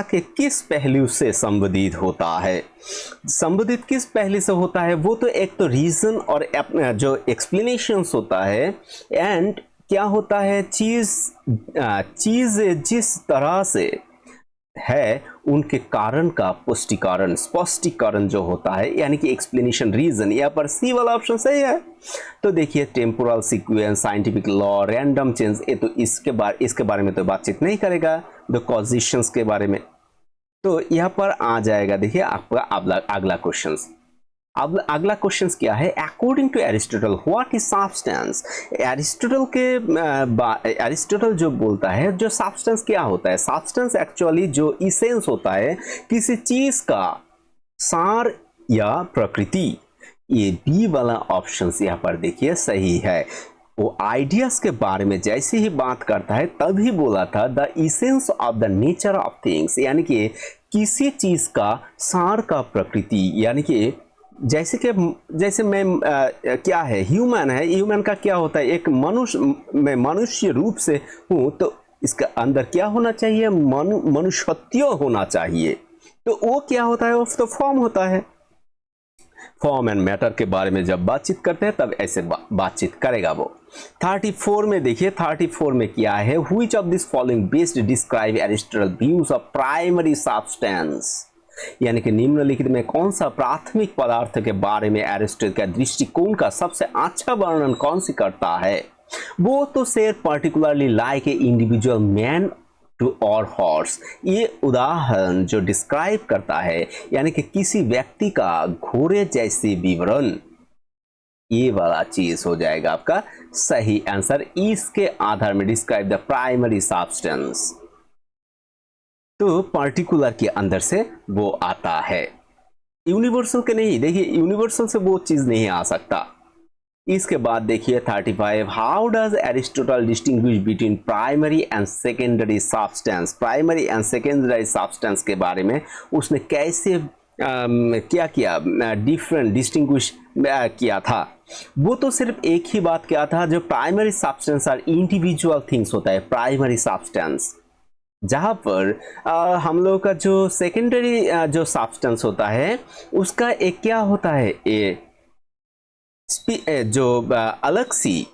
के किस पहलू से संबंधित होता है, संबंधित किस पहलू से होता है, वो तो एक तो रीजन और जो एक्सप्लेनेशंस होता है, एंड क्या होता है चीज जिस तरह से है उनके कारण का स्पष्टीकरण जो होता है, यानी कि एक्सप्लेनेशन रीजन। यहाँ पर सी वाला ऑप्शन सही है। तो देखिए temporal sequence, scientific law, random change, ये तो इसके बारे में तो बातचीत नहीं करेगा, द कॉजेशंस के बारे में। तो यहाँ पर आ जाएगा देखिए आपका अगला क्वेश्चन। अब अगला क्वेश्चन क्या है, according to Aristotle what is substance. Aristotle जो बोलता है जो सब्सटेंस क्या होता है, सब्सटेंस एक्चुअली जो इसेंस होता है किसी चीज का सार या प्रकृति। ये बी वाला ऑप्शन यहाँ पर देखिए सही है। वो आइडियाज के बारे में जैसे ही बात करता है तभी बोला था the essence of the nature of things, यानी कि किसी चीज का सार का प्रकृति, यानी कि जैसे मैं क्या है ह्यूमन है, ह्यूमन का क्या होता है, एक मैं मनुष्य रूप से हूं तो इसका अंदर क्या होना चाहिए, मनुष्यत्व होना चाहिए। तो वो क्या होता है, वो तो फॉर्म होता है। फॉर्म एंड मैटर के बारे में जब बातचीत करते हैं तब ऐसे बातचीत करेगा वो। 34 में देखिए, 34 में क्या है, which of this following best describe Aristotle views of primary substance, यानी कि निम्नलिखित में कौन सा प्राथमिक पदार्थ के बारे में एरिस्टोटल का दृष्टिकोण का सबसे अच्छा वर्णन कौन सी करता है। वो तो शेर particularly like a individual man to और हॉर्स, ये उदाहरण जो डिस्क्राइब करता है यानी कि किसी व्यक्ति का घोड़े जैसे विवरण, ये वाला चीज हो जाएगा आपका सही आंसर। इसके आधार में डिस्क्राइब द प्राइमरी सब्सटेंस, तो पर्टिकुलर के अंदर से वो आता है, यूनिवर्सल के नहीं। देखिए यूनिवर्सल से वो चीज नहीं आ सकता। इसके बाद देखिए 35, how does Aristotle distinguish between primary and secondary substance. Primary and secondary substance के बारे में उसने कैसे क्या किया, डिफरेंट डिस्टिंग्विश किया था। वो तो सिर्फ एक ही बात किया था, जो प्राइमरी सब्सटेंस और इंडिविजुअल थिंग्स होता है प्राइमरी सब्सटेंस, जहाँ पर हम लोग का जो सेकेंडरी जो सब्सटेंस होता है उसका एक क्या होता है, जो अलग सी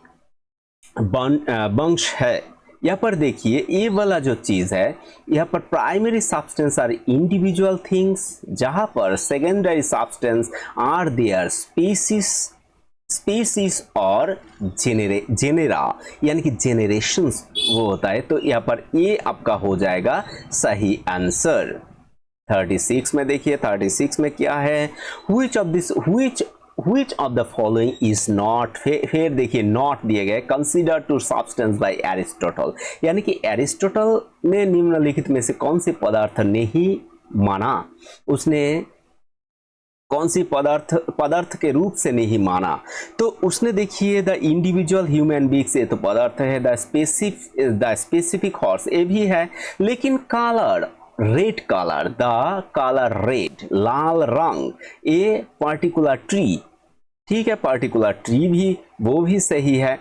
वंश है। यहाँ पर देखिए ये वाला जो चीज है, यहाँ पर primary substance are individual things, जहाँ पर secondary substance are their species और जेनेरा, यानी कि जेनेरेशंस वो होता है। तो यहाँ पर ये आपका हो जाएगा सही आंसर। 36 में देखिए, 36 में क्या है, which of the following is not, फिर देखिए नॉट दिए गए, consider to substance by Aristotle, यानी कि एरिस्टोटल ने निम्नलिखित में से कौन से पदार्थ नहीं माना, उसने कौन सी पदार्थ के रूप से नहीं माना। तो उसने देखिए द इंडिविजुअल ह्यूमन बींग्स, ये तो पदार्थ है, द स्पेसिफिक हॉर्स ये भी है, लेकिन colour red colour, the colour red, लाल रंग, ए पर्टिकुलर ट्री, ठीक है पर्टिकुलर ट्री भी वो भी सही है।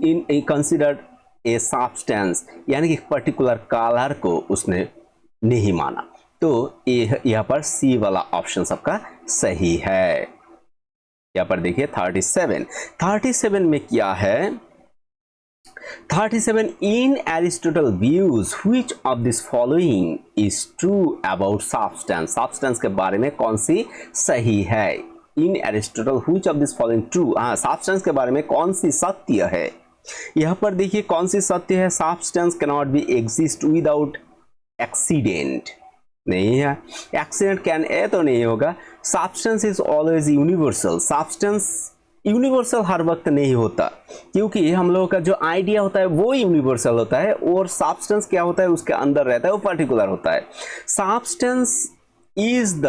इन कंसिडर्ड ए सब्सटेंस, यानी कि पर्टिकुलर कलर को उसने नहीं माना। तो यहाँ पर सी वाला ऑप्शन सबका सही है। यहाँ पर देखिए 37 में क्या है, 37 in Aristotle views which of this following is true about substance, substance के बारे में कौन सी सही है। In Aristotle which of this following true, हाँ सब्सटेंस के बारे में कौन सी सत्य है। यहाँ पर देखिए कौन सी सत्य है, substance can not be exist without accident, नहीं है एक्सीडेंट कैन ए तो नहीं होगा। Substance is always universal, substance universal हर वक्त नहीं होता, क्योंकि हम लोगों का जो आइडिया होता है वो यूनिवर्सल होता है और सब्सटेंस क्या होता है उसके अंदर रहता है वो पर्टिकुलर होता है। Substance is the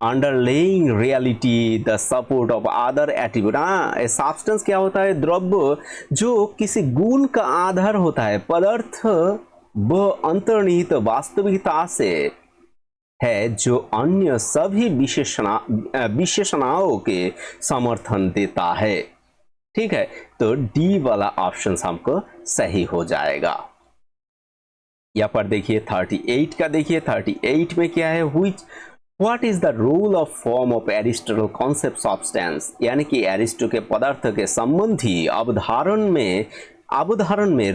underlying reality the support of other attribute. हाँ सब्सटेंस क्या होता है, द्रव्य जो किसी गुण का आधार होता है, पदार्थ वह अंतर्निहित वास्तविकता से है जो अन्य सभी विशेषणाओं के समर्थन देता है। ठीक है, तो डी वाला ऑप्शन हमको सही हो जाएगा। यहाँ पर देखिए 38 का, देखिए 38 में क्या है, what is the rule of form of Aristotle concept substance, यानी कि एरिस्टो के पदार्थ के संबंधी अवधारण में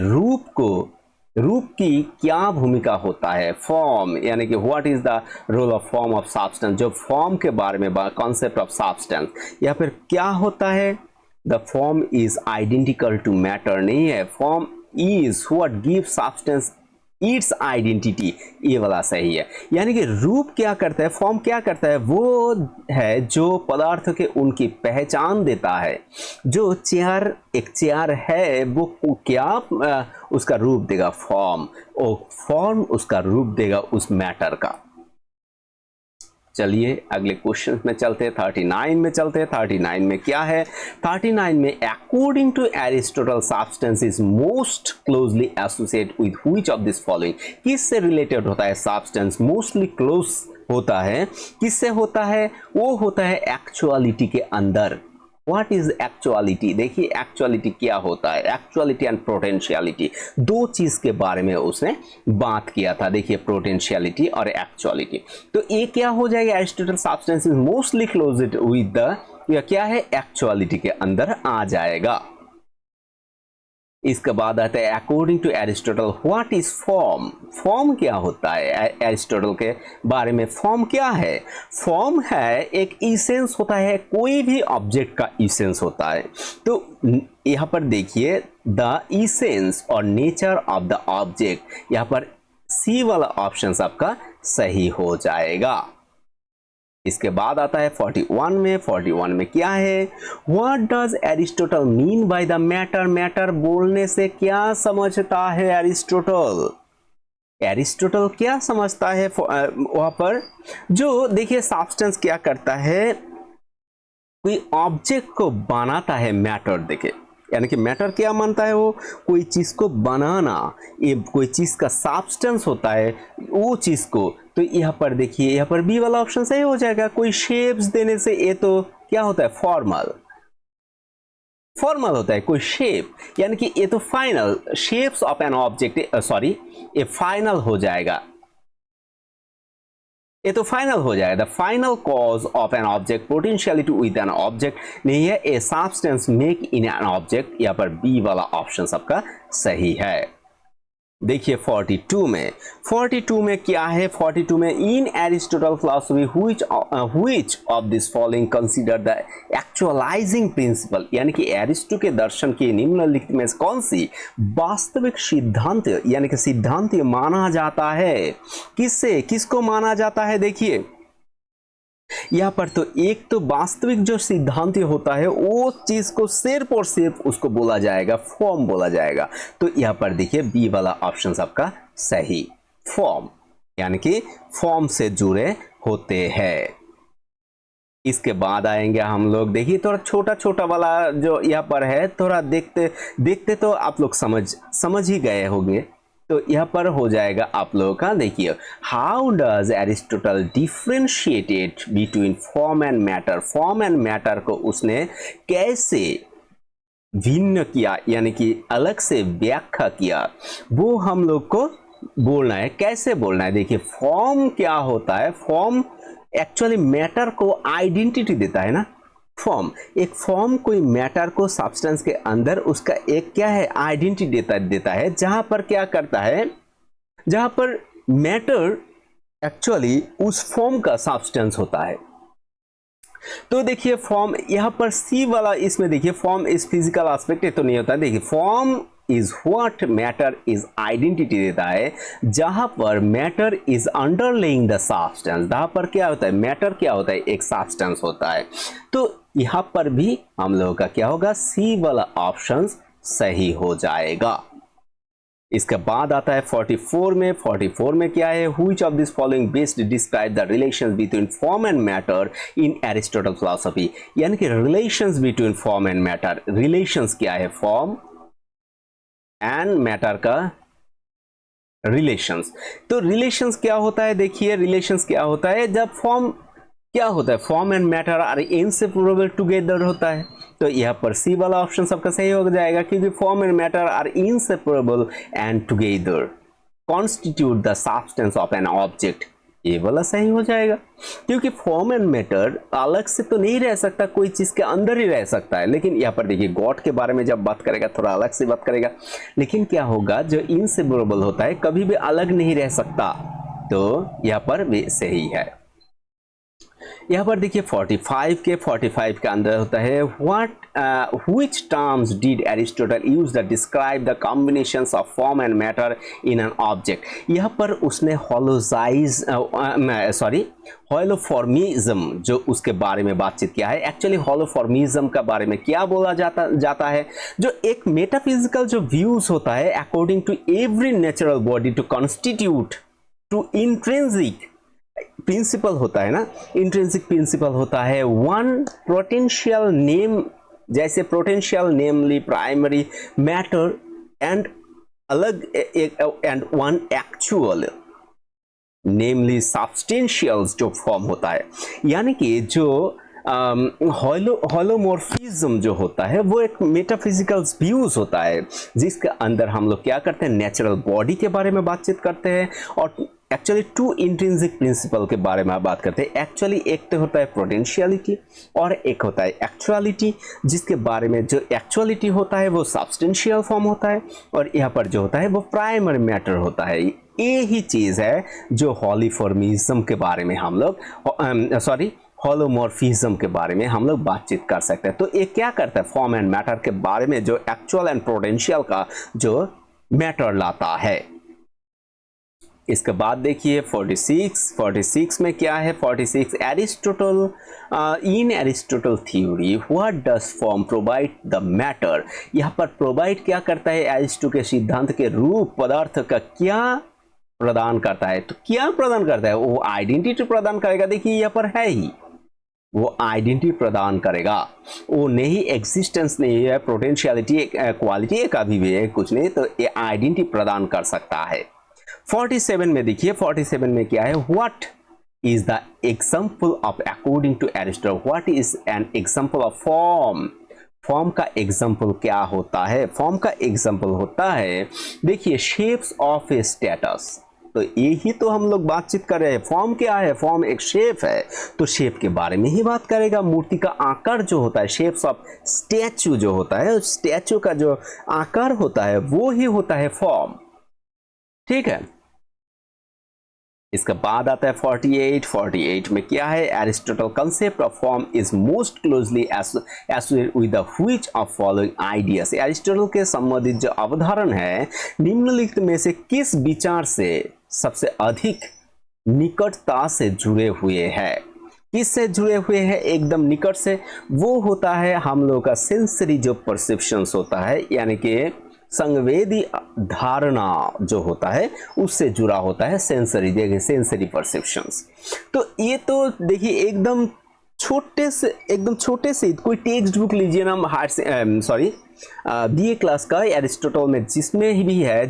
रूप की क्या भूमिका होता है। फॉर्म यानी कि what is the role of form of substance, जो फॉर्म के बारे में कॉन्सेप्ट ऑफ सब्सटेंस, या फिर क्या होता है, the form is identical to matter नहीं है, form is what give substance its identity, ये वाला सही है। यानी कि रूप क्या करता है, फॉर्म क्या करता है, वो है जो पदार्थ के उनकी पहचान देता है। जो चेयर एक चेयर है वो क्या उसका रूप देगा, फॉर्म, और फॉर्म उसका रूप देगा उस मैटर का। चलिए अगले क्वेश्चन में चलते हैं, 39 में चलते हैं। 39 में क्या है, 39 में according to Aristotle substance is most closely associate with which of this following, किससे रिलेटेड होता है सब्सटेंस, मोस्टली क्लोज होता है, किससे होता है, वो होता है एक्चुअलिटी के अंदर। व्हाट इज एक्चुअलिटी, देखिए एक्चुअलिटी क्या होता है, एक्चुअलिटी एंड पोटेंशियलिटी दो चीज के बारे में उसने बात किया था। देखिए पोटेंशियलिटी और एक्चुअलिटी, तो ये क्या हो जाएगा, Aristotle substance is mostly closed with the, या क्या है, एक्चुअलिटी के अंदर आ जाएगा। इसके बाद आता है according to Aristotle what is form, form क्या होता है, एरिस्टोटल के बारे में फॉर्म क्या है, फॉर्म है एक इसेंस होता है, कोई भी ऑब्जेक्ट का इसेंस होता है। तो यहाँ पर देखिए द इसेंस और नेचर ऑफ द ऑब्जेक्ट, यहाँ पर सी वाला ऑप्शन आपका सही हो जाएगा। इसके बाद आता है 41 में, 41 में क्या है, what does Aristotle mean by the matter, matter बोलने से क्या समझता है एरिस्टोटल, एरिस्टोटल क्या समझता है वहां पर, जो देखिए सब्सटेंस क्या करता है, कोई ऑब्जेक्ट को बनाता है मैटर, देखिए यानी कि मैटर क्या मानता है, वो कोई चीज को बनाना, ये कोई चीज का सब्सटेंस होता है वो चीज को। तो यहाँ पर देखिए यहाँ पर बी वाला ऑप्शन सही हो जाएगा, कोई शेप्स देने से, ये तो क्या होता है, फॉर्मल, फॉर्मल होता है कोई शेप, यानी कि ये तो final shapes of an object, sorry ये फाइनल हो जाएगा, ये तो फाइनल हो जाएगा। The final cause of an object potentiality with an object नहीं है, a substance make in an object, यहाँ पर बी वाला ऑप्शन सबका सही है। देखिए 42 में क्या है, 42 में in Aristotle philosophy which of this following consider the actualizing principle, यानी कि एरिस्टो के दर्शन के निम्नलिखित में कौन सी वास्तविक सिद्धांत यानी कि सिद्धांत माना जाता है, किससे किसको माना जाता है। देखिए यहाँ पर तो एक तो वास्तविक जो सिद्धांत होता है वो चीज को सिर्फ और सिर्फ उसको बोला जाएगा, फॉर्म बोला जाएगा। तो यहाँ पर देखिए बी वाला ऑप्शन आपका सही, फॉर्म यानी कि फॉर्म से जुड़े होते हैं। इसके बाद आएंगे हम लोग, देखिए थोड़ा छोटा छोटा वाला जो यहाँ पर है, थोड़ा देखते देखते तो आप लोग समझ ही गए होंगे। तो यहाँ पर हो जाएगा आप लोगों का, देखिए how does Aristotle differentiated between form and matter, form and matter को उसने कैसे भिन्न किया यानी कि अलग से व्याख्या किया, वो हम लोग को बोलना है, कैसे बोलना है। देखिए फॉर्म क्या होता है, फॉर्म एक्चुअली मैटर को आइडेंटिटी देता है ना, फॉर्म एक फॉर्म कोई मैटर को सब्सटेंस के अंदर उसका एक क्या है आइडेंटिटी देता है, जहां पर क्या करता है, जहां पर मैटर एक्चुअली उस फॉर्म का सब्सटेंस होता है। तो देखिए फॉर्म यहाँ पर सी वाला, इसमें देखिए फॉर्म इज फिजिकल एस्पेक्ट, ये तो नहीं होता है। देखिए form is what matter is identity देता है, जहां पर matter is underlying the substance. जहां पर क्या होता है, मैटर क्या होता है, एक सब्सटेंस होता है। तो यहां पर भी हम लोगों का क्या होगा, सी वाला ऑप्शन सही हो जाएगा। इसके बाद आता है 44 में। 44 में क्या है, which of this following best describe the relations between form and matter in Aristotle philosophy. यानी कि relations between form and matter. Relations क्या है, फॉर्म एंड मैटर का रिलेशंस। तो रिलेशंस क्या होता है, देखिए रिलेशंस क्या होता है, जब फॉर्म क्या होता है, form and matter are inseparable together होता है। तो यहाँ पर सी वाला ऑप्शन सबका सही हो जाएगा, क्योंकि form and matter are inseparable and together constitute the substance of an object. ये वाला सही हो जाएगा, क्योंकि फॉर्म एंड मैटर अलग से तो नहीं रह सकता, कोई चीज के अंदर ही रह सकता है। लेकिन यहाँ पर देखिए गॉड के बारे में जब बात करेगा थोड़ा अलग से बात करेगा। लेकिन क्या होगा, जो इनसेपरेबल होता है कभी भी अलग नहीं रह सकता। तो यहाँ पर भी सही है। यहाँ पर देखिए 45 के अंदर होता है, which terms did Aristotle use that describe the combinations of form and matter in an object। यहाँ पर उसने होलोफॉर्मिज्म जो उसके बारे में बातचीत किया है। एक्चुअली होलोफॉर्मिज्म का बारे में क्या बोला जाता है, जो एक मेटाफिजिकल जो व्यूज होता है according to every natural body to constitute to intrinsic principle होता है ना, इंट्रिंसिक प्रिंसिपल होता है वन पोटेंशियल नेम, जैसे potential namely primary matter and अलग and one actual namely substantials जो फॉर्म होता है। यानी कि जो होलोमॉर्फिज्म जो होता है वो एक मेटाफिजिकल व्यूज होता है, जिसके अंदर हम लोग क्या करते हैं, नेचुरल बॉडी के बारे में बातचीत करते हैं और एक्चुअली टू इंट्रिंसिक प्रिंसिपल के बारे में बात करते हैं। एक्चुअली एक तो होता है पोटेंशियलिटी और एक होता है एक्चुअलिटी, जिसके बारे में जो एक्चुअलिटी होता है वो सब्सटेंशियल फॉर्म होता है और यहाँ पर जो होता है वो प्राइमरी मैटर होता है। ये ही चीज़ है जो होलोफॉर्मिज्म के बारे में हम लोग होलोमॉर्फिज्म के बारे में हम लोग बातचीत कर सकते हैं। तो ये क्या करता है, फॉर्म एंड मैटर के बारे में जो एक्चुअल एंड पोटेंशियल का जो मैटर लाता है। इसके बाद देखिए 46 में क्या है, 46 Aristotle in Aristotle theory what does form provide the matter. यहाँ पर प्रोवाइड क्या करता है, एरिस्टो के सिद्धांत के रूप पदार्थ का क्या प्रदान करता है। तो क्या प्रदान करता है, वो आइडेंटिटी प्रदान करेगा। देखिए यहाँ पर है ही, वो आइडेंटिटी प्रदान करेगा, वो नहीं एग्जिस्टेंस नहीं है, पोटेंशियलिटी क्वालिटी का भी है कुछ नहीं, तो ये आइडेंटिटी प्रदान कर सकता है। 47 में देखिए, 47 में क्या है, what is the example of according to Aristotle what is an example of form. Form का एग्जाम्पल क्या होता है, फॉर्म का एग्जाम्पल होता है देखिए शेप्स ऑफ ए स्टेटस। तो यही तो हम लोग बातचीत कर रहे हैं। फॉर्म क्या है, फॉर्म एक शेप है, तो शेप के बारे में ही बात करेगा। मूर्ति का आकार जो होता है, शेप्स ऑफ स्टैचू जो होता है, स्टैचू का जो आकार होता है वो ही होता है फॉर्म। ठीक है, इसके बाद आता है 48 में क्या है, Aristotle concept of form is most closely associated with the which of following ideas. Aristotle के संबंधित जो अवधारण है निम्नलिखित में से किस विचार से सबसे अधिक निकटता से जुड़े हुए हैं। किससे जुड़े हुए हैं एकदम निकट से, वो होता है हम लोग का सेंसरी जो परसेप्शंस होता है, यानी कि संवेदी धारणा जो होता है उससे जुड़ा होता है सेंसरी, देखिए सेंसरी परसेप्शंस। तो ये तो देखिए एकदम छोटे से कोई टेक्स्ट बुक लीजिए ना, बीए क्लास का एरिस्टोटल में जिसमें भी है,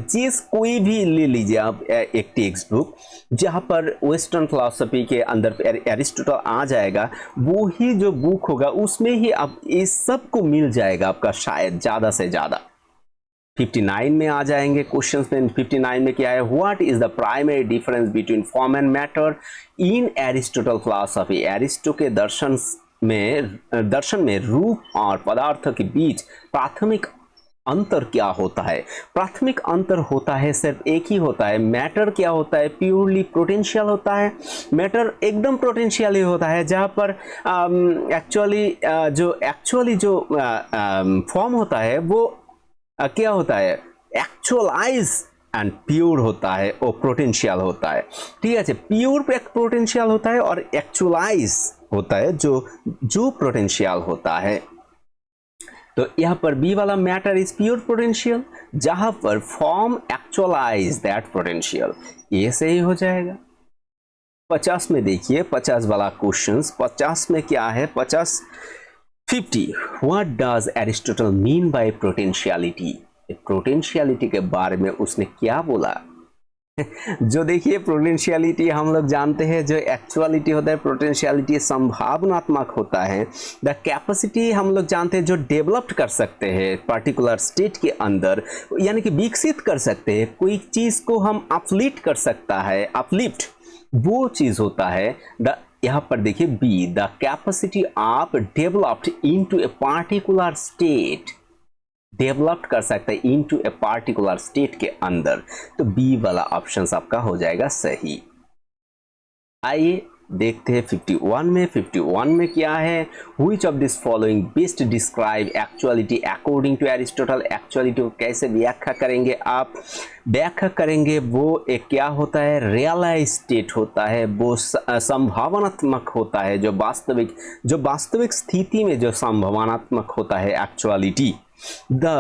कोई भी ले लीजिए आप एक टेक्स्ट बुक जहाँ पर वेस्टर्न फिलॉसफी के अंदर एरिस्टोटल आ जाएगा, वो ही जो बुक होगा उसमें ही आप इस सब को मिल जाएगा आपका, शायद ज़्यादा से ज़्यादा। 59 में आ जाएंगे क्वेश्चंस में। 59 में क्या है, what is the primary difference between form and matter in Aristotle philosophy. Aristo के दर्शन में रूप और पदार्थ के बीच प्राथमिक अंतर क्या होता है? प्राथमिक अंतर होता है सिर्फ एक ही होता है, मैटर क्या होता है? प्योरली पोटेंशियल होता है। मैटर एकदम पोटेंशियल ही होता है, जहाँ पर एक्चुअली जो फॉर्म होता है वो क्या होता है? एक्चुअलाइज एंड प्योर होता है और पोटेंशियल होता है। ठीक है, प्योर पोटेंशियल होता है और एक्चुअलाइज होता है जो पोटेंशियल होता है। तो यहां पर बी वाला मैटर इज प्योर पोटेंशियल, जहां पर फॉर्म एक्चुअलाइज दैट पोटेंशियल, ये सही हो जाएगा। 50 में देखिए, 50 वाला क्वेश्चन, 50 में क्या है? 50 what does Aristotle mean by potentiality? Potentiality के बारे में उसने क्या बोला? जो देखिए पोटेंशियलिटी हम लोग जानते हैं, जो एक्चुअलिटी होता है, पोटेंशियलिटी संभावनात्मक होता है। द कैपेसिटी हम लोग जानते हैं जो डेवलप्ड कर सकते हैं पर्टिकुलर स्टेट के अंदर, यानी कि विकसित कर सकते हैं, कोई चीज को हम अपलिफ्ट कर सकता है, अपलिफ्ट वो चीज होता है। यहाँ पर देखिए B, the capacity of developed into a particular state, develop कर सकता है इनटू ए पार्टिकुलर स्टेट के अंदर। तो बी वाला ऑप्शन आपका हो जाएगा सही। आइए देखते हैं 51 में क्या है? Which of this following best describe actuality according to Aristotle? Actuality को कैसे व्याख्या करेंगे आप? व्याख्या करेंगे वो एक क्या होता है? रियलाइज स्टेट होता है, वो संभावनात्मक होता है, जो वास्तविक स्थिति में जो संभावनात्मक होता है actuality. The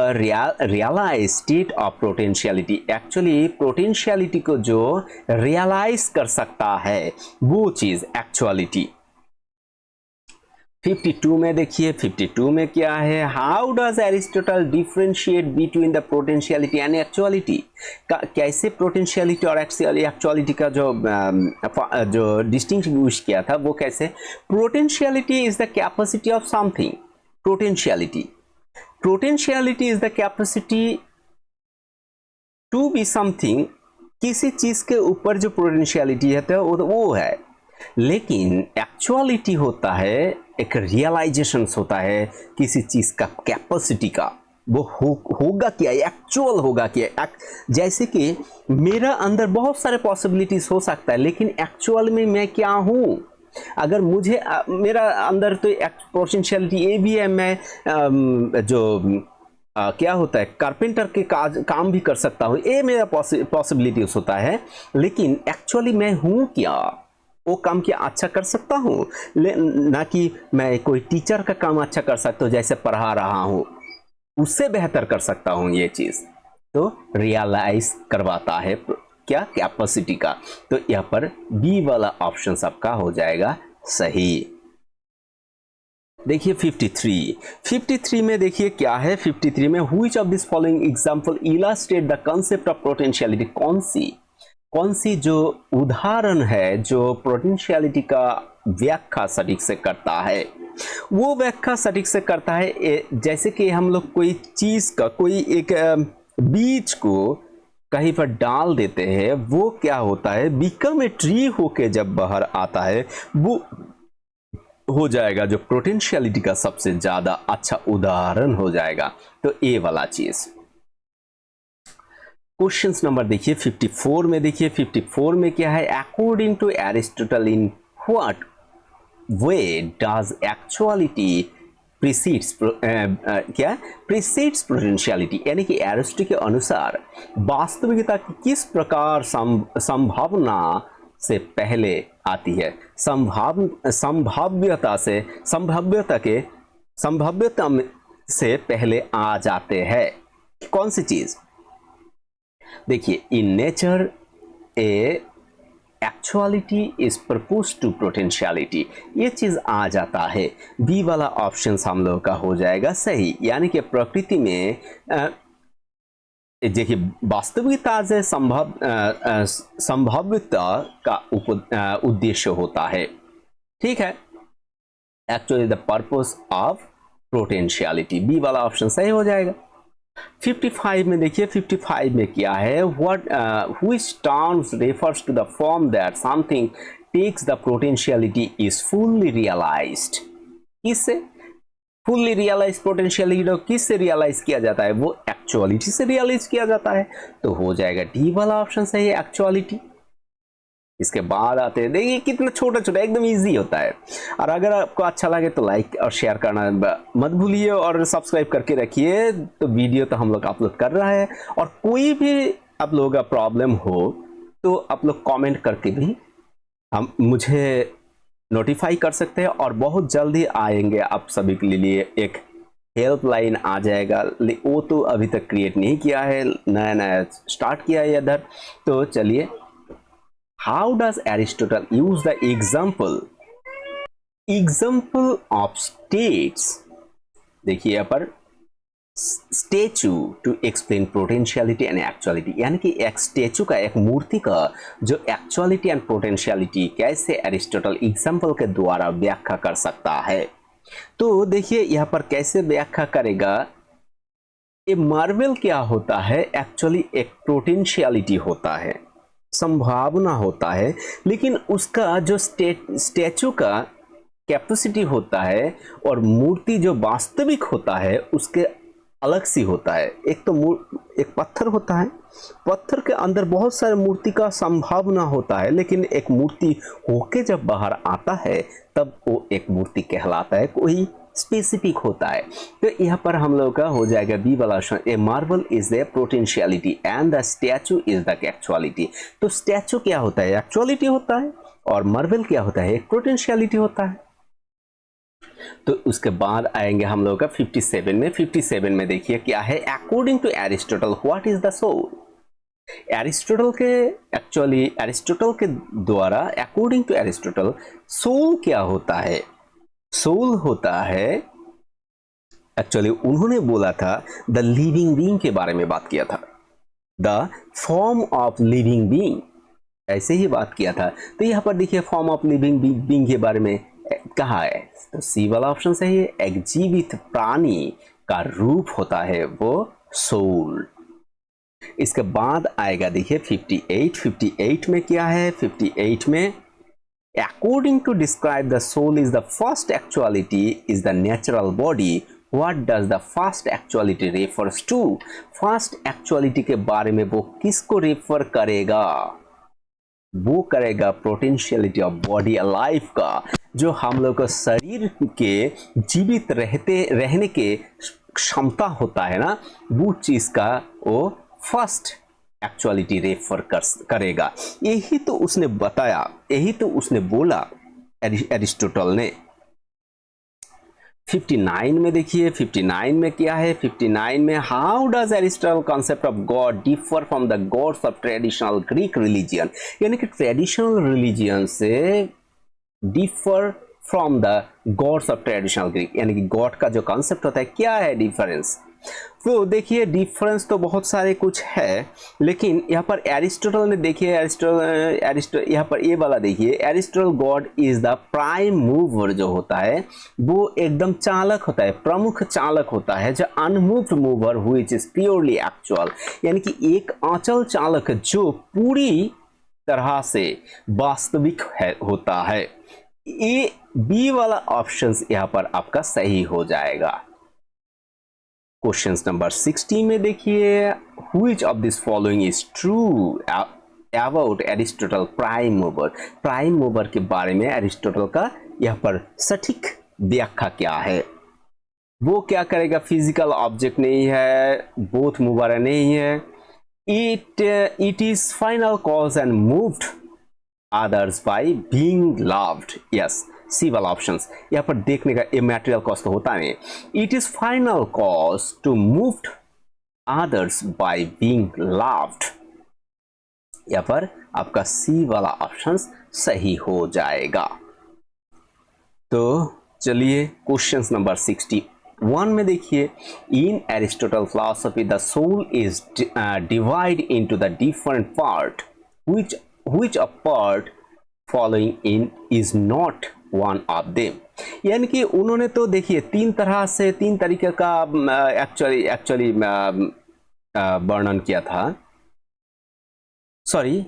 realized state of potentiality, actually potentiality को जो रियलाइज कर सकता है वो चीज एक्चुअलिटी। 52 में देखिए, 52 में क्या है? How does Aristotle differentiate between the potentiality and actuality? कैसे पोटेंशियलिटी और एक्चुअलिटी का जो डिस्टिंग्विश किया था वो कैसे? Potentiality is the capacity of something. Potentiality is the capacity to be something, किसी चीज के ऊपर जो पोटेंशियलिटी है तो वो है। लेकिन एक्चुअलिटी होता है एक रियलाइजेशन होता है किसी चीज का, कैपेसिटी का। वो होगा क्या? एक्चुअल होगा क्या? जैसे कि मेरा अंदर बहुत सारे पॉसिबिलिटीज हो सकता है, लेकिन एक्चुअल में मैं क्या हूं? अगर मुझे मेरा अंदर तो पोटेंशियलिटी ये भी है, मैं क्या होता है कारपेंटर के काम भी कर सकता हूँ, ये मेरा पॉसिबिलिटीज होता है। लेकिन एक्चुअली मैं हूँ क्या? वो काम क्या अच्छा कर सकता हूँ, ना कि मैं कोई टीचर का काम अच्छा कर सकता हूँ, जैसे पढ़ा रहा हूँ उससे बेहतर कर सकता हूँ। ये चीज तो रियलाइज करवाता है क्या? कैपेसिटी का। तो यहां पर बी वाला ऑप्शन आपका हो जाएगा सही। देखिए 53 में देखिए क्या है? 53 में which of this following example illustrate the concept of potentiality? कौन सी जो उदाहरण है जो पोटेंशियलिटी का व्याख्या सटीक से करता है? वो व्याख्या सटीक से करता है जैसे कि हम लोग कोई चीज का, कोई एक बीज को कहीं पर डाल देते हैं, वो क्या होता है? बिकम ए ट्री होके जब बाहर आता है, वो हो जाएगा जो पोटेंशियलिटी का सबसे ज्यादा अच्छा उदाहरण हो जाएगा। तो ए वाला चीज। क्वेश्चन नंबर देखिए 54 में देखिए, 54 में क्या है? According to Aristotle in what way does actuality precedes potentiality? यानी कि एरिस्टो के अनुसार वास्तविकता की किस प्रकार संभावना से पहले आती है? संभाव्यता से पहले आ जाते हैं। कौन सी चीज? देखिए, in nature a actuality is propose to potentiality, ये चीज आ जाता है। बी वाला ऑप्शन हम लोग का हो जाएगा सही। यानी कि प्रकृति में देखिए वास्तविकता से संभाव्यता का उद्देश्य होता है। ठीक है, actually the purpose of potentiality. B वाला ऑप्शन सही हो जाएगा। 55 में देखिए, 55 में क्या है? which terms refers to the form that something takes the potentiality is fully realized? किससे fully realized potentiality किससे रियलाइज किया जाता है? वो एक्चुअलिटी से रियलाइज किया जाता है, तो हो जाएगा डी वाला ऑप्शन सही है, एक्चुअलिटी। इसके बाद आते हैं, देखिए कितना छोटा छोटा, एकदम इजी होता है। और अगर आपको अच्छा लगे तो लाइक और शेयर करना मत भूलिए और सब्सक्राइब करके रखिए। तो वीडियो तो हम लोग अपलोड कर रहा है, और कोई भी आप लोगों का प्रॉब्लम हो तो आप लोग कमेंट करके भी हम मुझे नोटिफाई कर सकते हैं, और बहुत जल्दी आएंगे आप सभी के लिए एक हेल्पलाइन आ जाएगा। वो तो अभी तक क्रिएट नहीं किया है, नया नया स्टार्ट किया है इधर। तो चलिए, how does Aristotle use the example of states. देखिए यहाँ पर statue to explain potentiality and actuality, यानी कि एक स्टेचू का, एक मूर्ति का जो एक्चुअलिटी एंड पोटेंशियलिटी कैसे एरिस्टोटल एग्जाम्पल के द्वारा व्याख्या कर सकता है। तो देखिए यहाँ पर कैसे व्याख्या करेगा। ये मार्बल क्या होता है, एक्चुअली एक पोटेंशियलिटी होता है, संभावना होता है, लेकिन उसका जो स्टेचू का कैपेसिटी होता है और मूर्ति जो वास्तविक होता है उसके अलग सी होता है। एक तो एक पत्थर होता है, पत्थर के अंदर बहुत सारे मूर्ति का संभावना होता है, लेकिन एक मूर्ति होके जब बाहर आता है तब वो एक मूर्ति कहलाता है, कोई स्पेसिफिक होता है। तो यहाँ पर हम लोग का हो जाएगा बी वाला option, A marble is the potentiality and the statue is the actuality. तो स्टैचू क्या होता है, एक्चुअलिटी होता है, और मार्बल क्या होता है, एक पोटेंशियलिटी होता है। तो उसके बाद आएंगे हम लोग का 57 में। 57 में देखिए क्या है, according to Aristotle what is the soul. Aristotle के द्वारा, अकॉर्डिंग टू एरिस्टोटल, सोल क्या होता है। सोल होता है, एक्चुअली उन्होंने बोला था द लिविंग बीइंग के बारे में बात किया था, the form of living being, ऐसे ही बात किया था। तो यहाँ पर देखिए फॉर्म ऑफ लिविंग बीइंग के बारे में कहा है, तो सी वाला ऑप्शन सही है, एक जीवित प्राणी का रूप होता है वो सोल। इसके बाद आएगा देखिए 58 में क्या है, 58 में according to describe the soul is the first actuality is the natural body, what does the first actuality refers to. First actuality के बारे में वो किसको रेफर करेगा, वो करेगा पोटेंशियलिटी ऑफ बॉडी लाइफ का, जो हम लोग को शरीर के जीवित रहने के क्षमता होता है ना, वो चीज का वो फर्स्ट एक्चुअलिटी रेफर करेगा। यही तो उसने बताया, यही तो उसने बोला एरिस्टोटल ने। 59 में देखिए, 59 में क्या है, 59 में how does Aristotle concept of God differ from the gods of traditional Greek religion, यानी कि ट्रेडिशनल रिलीजियन से differ from the gods of traditional Greek, यानी कि गॉड का जो कॉन्सेप्ट होता है, क्या है डिफरेंस। तो देखिए डिफरेंस तो बहुत सारे कुछ है, लेकिन यहाँ पर एरिस्टोटल ने देखिए, एरिस्टोटल यहाँ पर ये वाला देखिए, Aristotle God is the prime mover जो होता है वो एकदम चालक होता है, प्रमुख चालक होता है, जो unmoved mover which is purely actual, यानी कि एक अचल चालक जो पूरी तरह से वास्तविक होता है। ए बी वाला ऑप्शन यहाँ पर आपका सही हो जाएगा। क्वेश्चन नंबर 60 में देखिए, which of this following is true about Aristotle prime mover. Prime mover के बारे में एरिस्टोटल का यहाँ पर सटीक व्याख्या क्या है। वो क्या करेगा, फिजिकल ऑब्जेक्ट नहीं है, बोथ मूवर नहीं है, it is final cause and moved others by being loved. yes, सी वाला ऑप्शंस यहाँ पर देखने का, ये मटेरियल कॉज तो होता नहीं, it is final cause to moved others by being loved। यहाँ पर आपका सी वाला ऑप्शंस सही हो जाएगा। तो चलिए क्वेश्चन नंबर 61 में देखिए, in Aristotle philosophy the soul is divide into the different part which a part following in is not one of them. यानी कि उन्होंने तो देखिए तीन तरीके का एक्चुअली वर्णन किया था, सॉरी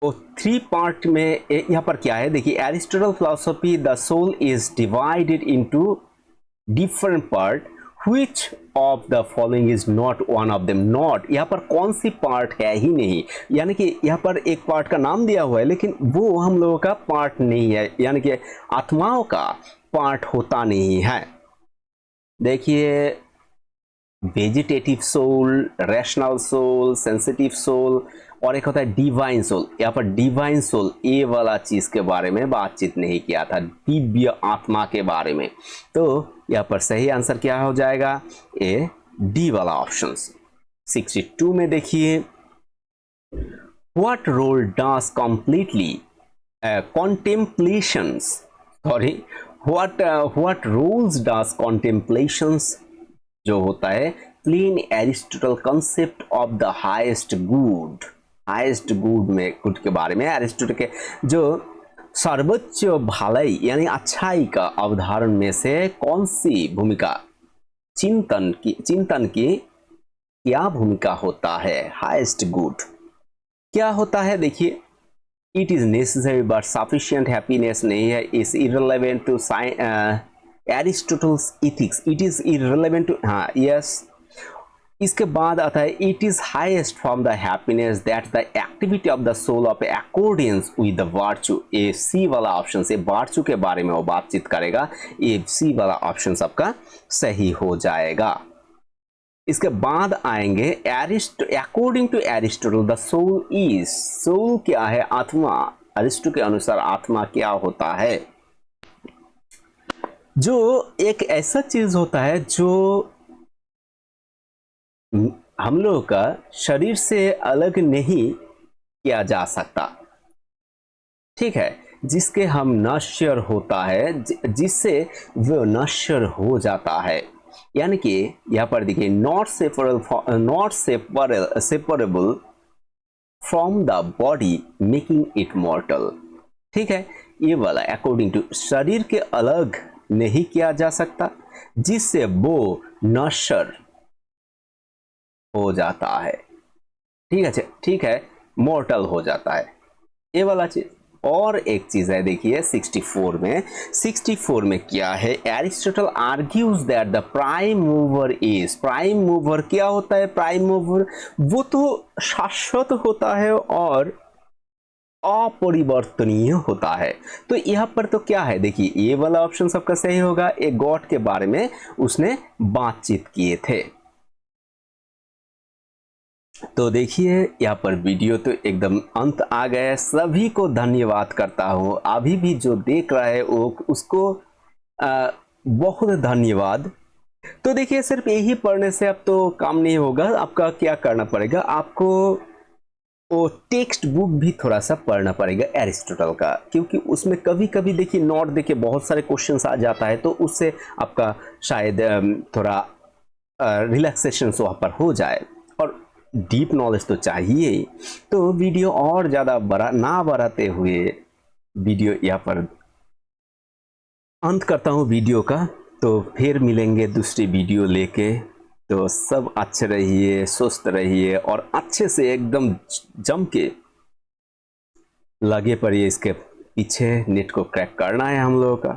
वो 3 पार्ट में। यहाँ पर क्या है देखिए, Aristotle philosophy the soul is divided into different part which of the following is not one of them? not यहाँ पर कौन सी पार्ट है ही नहीं, यानी कि यहाँ पर एक पार्ट का नाम दिया हुआ है लेकिन वो हम लोगों का पार्ट नहीं है, यानी कि आत्माओं का पार्ट होता नहीं है। देखिए, vegetative soul, rational soul, sensitive soul और एक होता है डिवाइन सोल। यहाँ पर डिवाइन सोल ये वाला चीज के बारे में बातचीत नहीं किया था, दिव्य आत्मा के बारे में। तो यहाँ पर सही आंसर क्या हो जाएगा? ए, डी वाला ऑप्शन। 62 में देखिए, what role does completely contemplations sorry what roles does contemplations जो होता है play in Aristotle concept of the highest good. Highest good में गुड के बारे में एरिस्टोटल के जो सर्वोच्च भलाई यानी अच्छाई का अवधारण में से कौन सी भूमिका, चिंतन की क्या भूमिका होता है? हाईएस्ट गुड क्या होता है? देखिए, it is necessary but sufficient happiness नहीं है, is irrelevant to Aristotle's ethics, it is irrelevant to, हाँ यस। इसके बाद आता है it is highest from the happiness that the activity of the soul of accordance with the virtue. A, C वाला option से virtue के बारे में वो बातचीत करेगा, ए सी वाला ऑप्शन सबका सही हो जाएगा। इसके बाद आएंगे according to Aristotle the soul is, soul क्या है? आत्मा। अरिस्टो के अनुसार आत्मा क्या होता है? जो एक ऐसा चीज होता है जो हम लोगों का शरीर से अलग नहीं किया जा सकता, ठीक है, जिसके हम नश्वर होता है, जिससे वो नश्वर हो जाता है, यानी कि यहाँ पर देखिए not separable from the body making it मॉर्टल, ठीक है, ये वाला अकॉर्डिंग टू शरीर के अलग नहीं किया जा सकता जिससे वो नश्वर हो जाता है, ठीक है, मॉर्टल हो जाता है, ये वाला चीज। और एक चीज है, देखिए 64 में क्या है? Aristotle argues that the prime mover is, prime mover क्या होता है? प्राइम मूवर वो तो शाश्वत होता है और अपरिवर्तनीय होता है। तो यहाँ पर तो क्या है? देखिए, ये वाला ऑप्शन सबका सही होगा, एक गॉड के बारे में उसने बातचीत किए थे। तो देखिए, यहाँ पर वीडियो तो एकदम अंत आ गया। सभी को धन्यवाद करता हूँ, अभी भी जो देख रहा है वो उसको बहुत धन्यवाद। तो देखिए, सिर्फ यही पढ़ने से अब तो काम नहीं होगा, आपका क्या करना पड़ेगा? आपको वो टेक्स्ट बुक भी थोड़ा सा पढ़ना पड़ेगा एरिस्टोटल का, क्योंकि उसमें कभी कभी देखिए नोट देखिए बहुत सारे क्वेश्चंस आ जाता है, तो उससे आपका शायद थोड़ा रिलैक्सेशन वहाँ पर हो जाए, और डीप नॉलेज तो चाहिए ही। तो वीडियो और ज़्यादा ना बढ़ाते हुए वीडियो यहाँ पर अंत करता हूँ वीडियो का। तो फिर मिलेंगे दूसरी वीडियो लेके। तो सब अच्छे रहिए, स्वस्थ रहिए और अच्छे से एकदम जम के लगे पड़िए इसके पीछे। नेट को क्रैक करना है हम लोगों का।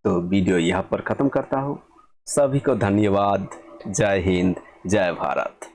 तो वीडियो यहाँ पर ख़त्म करता हूँ। सभी को धन्यवाद। जय हिंद, जय भारत।